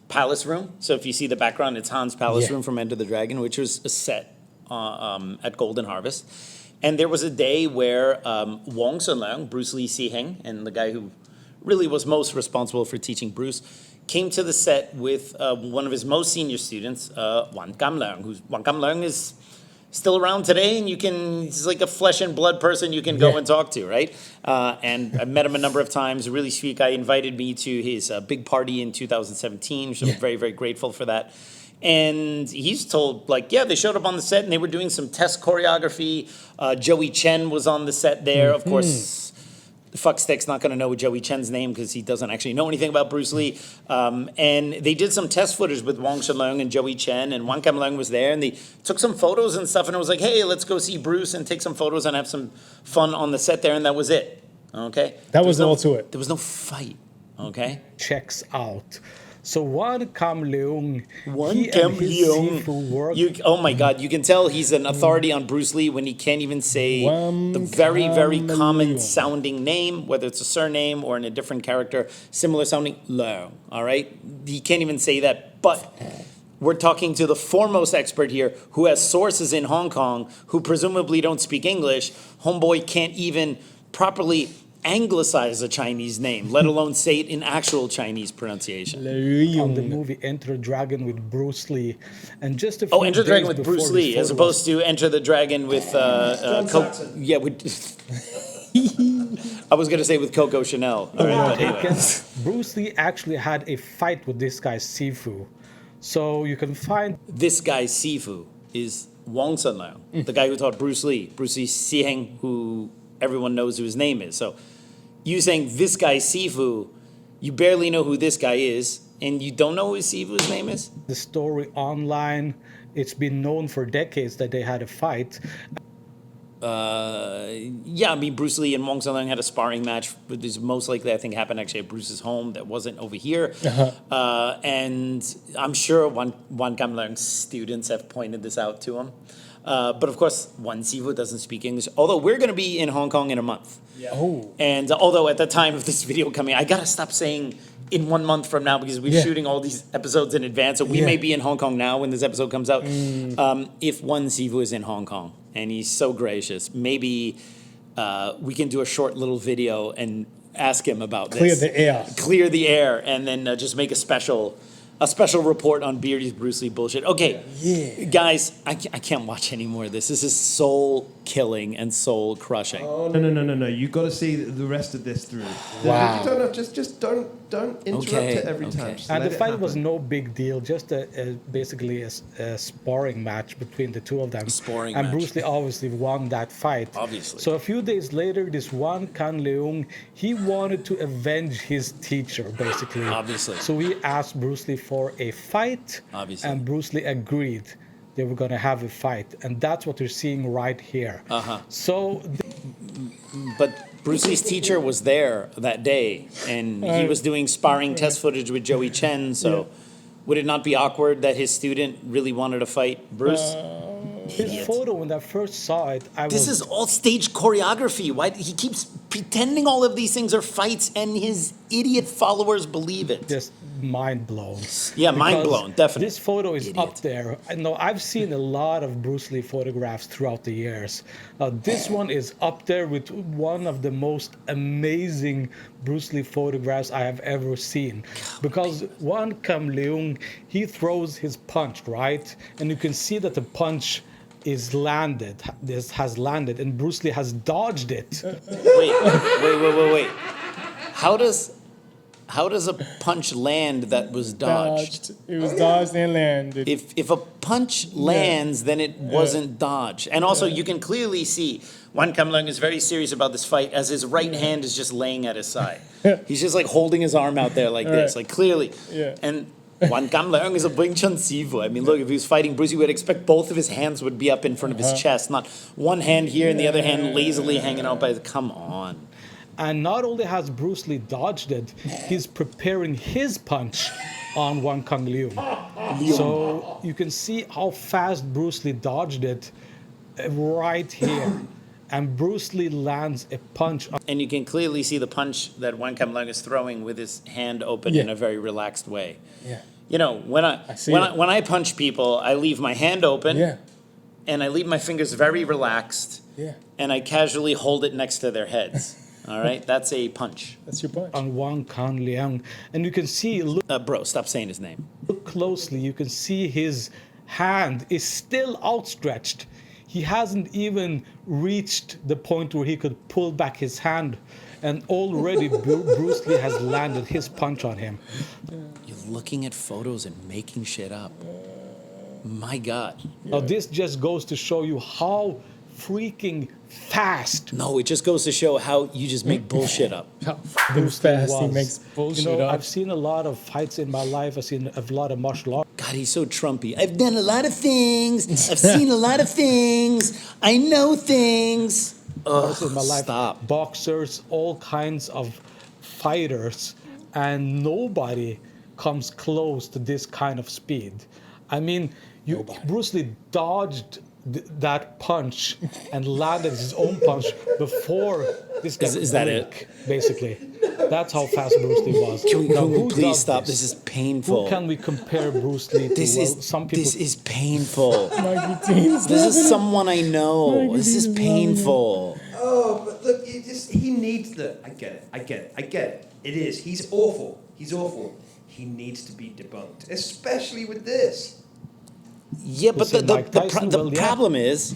palace room. So if you see the background, it's Han's palace Yeah. room from Enter the Dragon, which was a set at Golden Harvest. And there was a day where Wong Sun Leung, Bruce Lee Siheng, and the guy who really was most responsible for teaching Bruce, came to the set with one of his most senior students, Wan Kam Leung. Wan Kam Leung is still around today, and he's like a flesh and blood person you can go Yeah. and talk to, right? And I met him a number of times. A really sweet guy. Invited me to his big party in 2017, so I'm very, very grateful for that. And he's told, like, yeah, they showed up on the set and they were doing some test choreography. Joey Chen was on the set there. Of course, the fuckstick's not going to know Joey Chen's name because he doesn't actually know anything about Bruce Lee. And they did some test footage with Wong Sun Leung and Joey Chen, and Wan Kam Leung was there, and they took some photos and stuff, and it was like, hey, let's go see Bruce and take some photos and have some fun on the set there, and that was it. Okay? That was all to it. There was no fight. Okay? checks out. So Wan Kam Leung, One he Kam and his Leung. Sifu work. Oh my God! You can tell he's an authority on Bruce Lee when he can't even say One the very, very Kam common Leung. sounding name, whether it's a surname or in a different character, similar sounding Leung. All right, he can't even say that. But we're talking to the foremost expert here, who has sources in Hong Kong, who presumably don't speak English. Homeboy can't even properly anglicize a Chinese name, let alone say it in actual Chinese pronunciation. on the movie Enter the Dragon with Bruce Lee, and just a few Oh, Enter the Dragon days with Bruce before Lee, this as photo opposed to Enter the Dragon with yeah, with. I was gonna say with Coco Chanel. All right, but anyway. was taken, Bruce Lee actually had a fight with this guy Sifu, so you can find This guy Sifu is Wong Sun Leung, the guy who taught Bruce Lee Siheng, who everyone knows who his name is. So you saying this guy Sifu, you barely know who this guy is, and you don't know who Sifu's name is? the story online. It's been known for decades that they had a fight. Yeah, I mean, Bruce Lee and Wong Sun Leung had a sparring match, but this most likely, I think, happened actually at Bruce's home that wasn't over here. And I'm sure Wan Kam Leung's students have pointed this out to him. But of course, Wan Sifu doesn't speak English, although we're going to be in Hong Kong in a month. Oh. And although at the time of this video coming, I got to stop saying in 1 month from now because we're Yeah. shooting all these episodes in advance. So we Yeah. may be in Hong Kong now when this episode comes out. If Wan Sifu is in Hong Kong and he's so gracious, maybe we can do a short little video and ask him about Clear this. the air. Clear the air, and then just make a special report on Beardy's Bruce Lee bullshit. Okay, guys, I can't watch any more of this. This is soul killing and soul crushing. Oh no! You got to see the rest of this through. Wow. You don't have, just don't interrupt Okay, it every okay. time. Just And let the it fight was happen. no big deal, just basically a sparring match between the two of them. Sparring and match. Bruce Lee obviously won that fight. Obviously. So a few days later, this Wan Kam Leung, he wanted to avenge his teacher, basically. Obviously. So he asked Bruce Lee for a fight. Obviously. And Bruce Lee agreed. They were going to have a fight. And that's what you're seeing right here. So But Bruce Lee's teacher was there that day, and he was doing sparring test footage with Joey Chen. So, would it not be awkward that his student really wanted to fight Bruce? his photo, when I first saw it, This is all stage choreography. Why he keeps pretending all of these things are fights, and his idiot followers believe it. Just mind blown. Yeah, mind Because blown, definitely. This photo is Idiot. up there. I know I've seen a lot of Bruce Lee photographs throughout the years. Now this one is up there with one of the most amazing Bruce Lee photographs I have ever seen. Because Wan Kam Leung, he throws his punch, right? And you can see that the punch is landed. This has landed, and Bruce Lee has dodged it. Wait. How does a punch land that was dodged? It was dodged and landed. If a punch lands, then it wasn't dodged. And also, you can clearly see Wan Kam Leung is very serious about this fight, as his right hand is just laying at his side. He's just like holding his arm out there like this, like clearly. Yeah. And Wan Kam Leung is a Wing Chun Sifu. I mean, look, if he was fighting Bruce, you would expect both of his hands would be up in front of his chest, not one hand here and the other hand lazily hanging out by the. Come on. And not only has Bruce Lee dodged it, he's preparing his punch on Wan Kam Leung. So you can see how fast Bruce Lee dodged it right here. And Bruce Lee lands a punch. And you can clearly see the punch that Wan Kam Leung is throwing with his hand open in a very relaxed way. Yeah. You know, when I punch people, I leave my hand open. Yeah. And I leave my fingers very relaxed. Yeah. And I casually hold it next to their heads. All right, that's a punch. That's your punch. On Wan Kam Leung. And you can see, look Bro, stop saying his name. closely, you can see his hand is still outstretched. He hasn't even reached the point where he could pull back his hand. And already Bruce Lee has landed his punch on him. You're looking at photos and making shit up. My God. Now, this just goes to show you how freaking fast No, it just goes to show how you just make bullshit up. Bruce fast, he was. makes bullshit You know, up. I've seen a lot of fights in my life. I've seen a lot of martial arts. God, he's so Trumpy. I've done a lot of things. I've seen a lot of things. I know things. Ugh, in my life, stop. boxers, all kinds of fighters, and nobody comes close to this kind of speed. I mean, Bruce Lee dodged that punch and landed his own punch before this guy Is that blink, basically. That's how fast Bruce Lee was. Can Now, we who please does stop? This is painful. Who can we compare Bruce Lee to? This Well, is some people. this is painful. Mikey Deane's This is loving it. someone I know. Mikey This is Deane's loving it. painful. Oh, but look, he needs the. I get it. It is. He's awful. He needs to be debunked, especially with this. Yeah, but Listen, Mike Tyson, the well, yeah. problem is,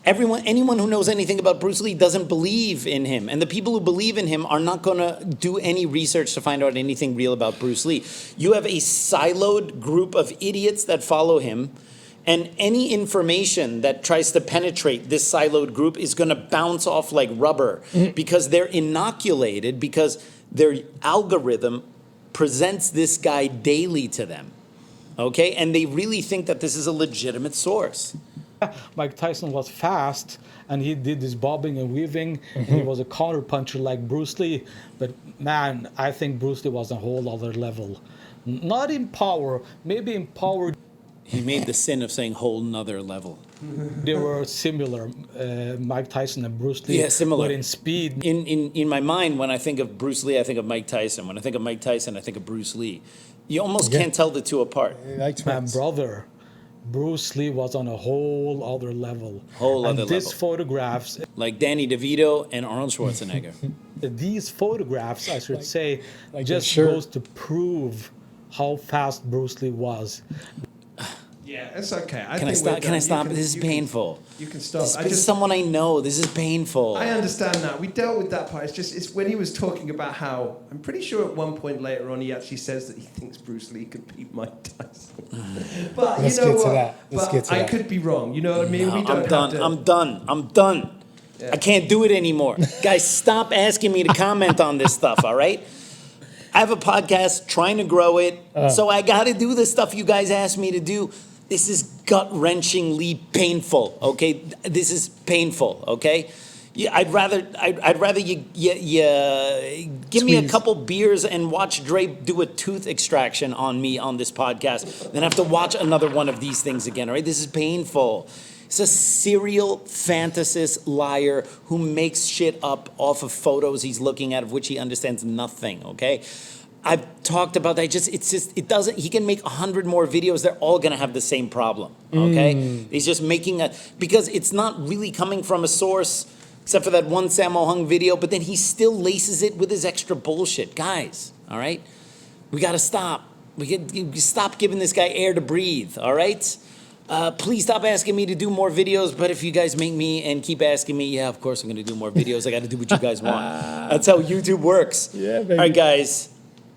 anyone who knows anything about Bruce Lee doesn't believe in him, and the people who believe in him are not going to do any research to find out anything real about Bruce Lee. You have a siloed group of idiots that follow him, and any information that tries to penetrate this siloed group is going to bounce off like rubber because they're inoculated, because their algorithm presents this guy daily to them. Okay, and they really think that this is a legitimate source. Mike Tyson was fast, and he did this bobbing and weaving, and he was a counter puncher like Bruce Lee. But man, I think Bruce Lee was a whole other level. Not in power, maybe in power He made the sin of saying whole nother level. they were similar, Mike Tyson and Bruce Lee. Yeah, similar. But in speed, In my mind, when I think of Bruce Lee, I think of Mike Tyson. When I think of Mike Tyson, I think of Bruce Lee. You almost can't tell the two apart. Like my twins. brother, BruceLee was on a whole other level. Whole and other these level. photographs, Like Danny DeVito and Arnold Schwarzenegger. these photographs, I should say, like just that shirt. goes to prove how fast Bruce Lee was. Yeah, it's okay. Can I stop? Can I stop? This is painful. You can stop. This is someone I know. This is painful. I understand that. We dealt with that part. It's when he was talking about how, I'm pretty sure at one point later on he actually says that he thinks Bruce Lee could beat Mike Tyson. But Let's you know get to what? that. Let's But get to I that. could be wrong. You know what I mean? No, We don't I'm done. have to. I'm done. I can't do it anymore. Guys, stop asking me to comment on this stuff, all right? I have a podcast trying to grow it, so I got to do the stuff you guys asked me to do. This is gut-wrenchingly painful, okay? This is painful, okay? Yeah, I'd rather you give me a couple beers and watch Dre do a tooth extraction on me on this podcast than have to watch another one of these things again, all right? This is painful. He's a serial fantasist liar who makes shit up off of photos he's looking at of which he understands nothing, okay? I've talked about that. It doesn't, he can make 100 more videos. They're all going to have the same problem, okay? He's just making because it's not really coming from a source except for that one Sammo Hung video, but then he still laces it with his extra bullshit. Guys, all right? We got to stop. We stop giving this guy air to breathe, all right? Please stop asking me to do more videos, but if you guys make me and keep asking me, yeah, of course I'm going to do more videos. I got to do what you guys want. That's how YouTube works. Yeah, baby. All right, guys.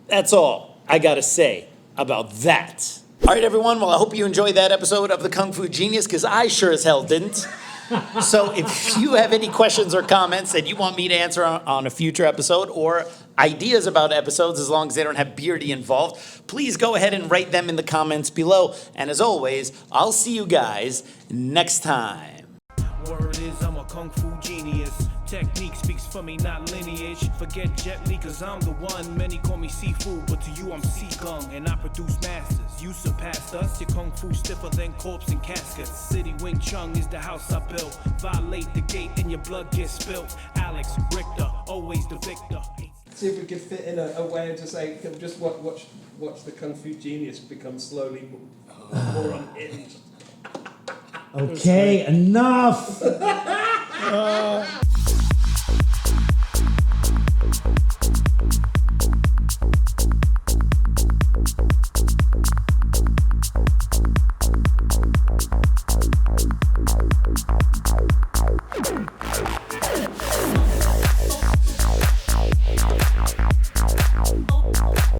That's all I gotta say about that. All right, everyone. Well, I hope you enjoyed that episode of the Kung Fu Genius, because I sure as hell didn't. So if you have any questions or comments that you want me to answer on a future episode, or ideas about episodes, as long as they don't have Beerdy involved, please go ahead and write them in the comments below. And as always, I'll see you guys next time. Word is I'm a kung fu genius. Technique speaks for me, not lineage. Forget Jet Li, cause I'm the one. Many call me seafood, but to you I'm Seagung. And I produce masters. You surpassed us. Your kung fu stiffer than corpse and caskets. City Wing Chun is the house I built. Violate the gate and your blood gets spilt. Alex Richter, always the victor. See if we could fit in a way to say, just watch the Kung Fu Genius become slowly more unhinged. Okay, enough!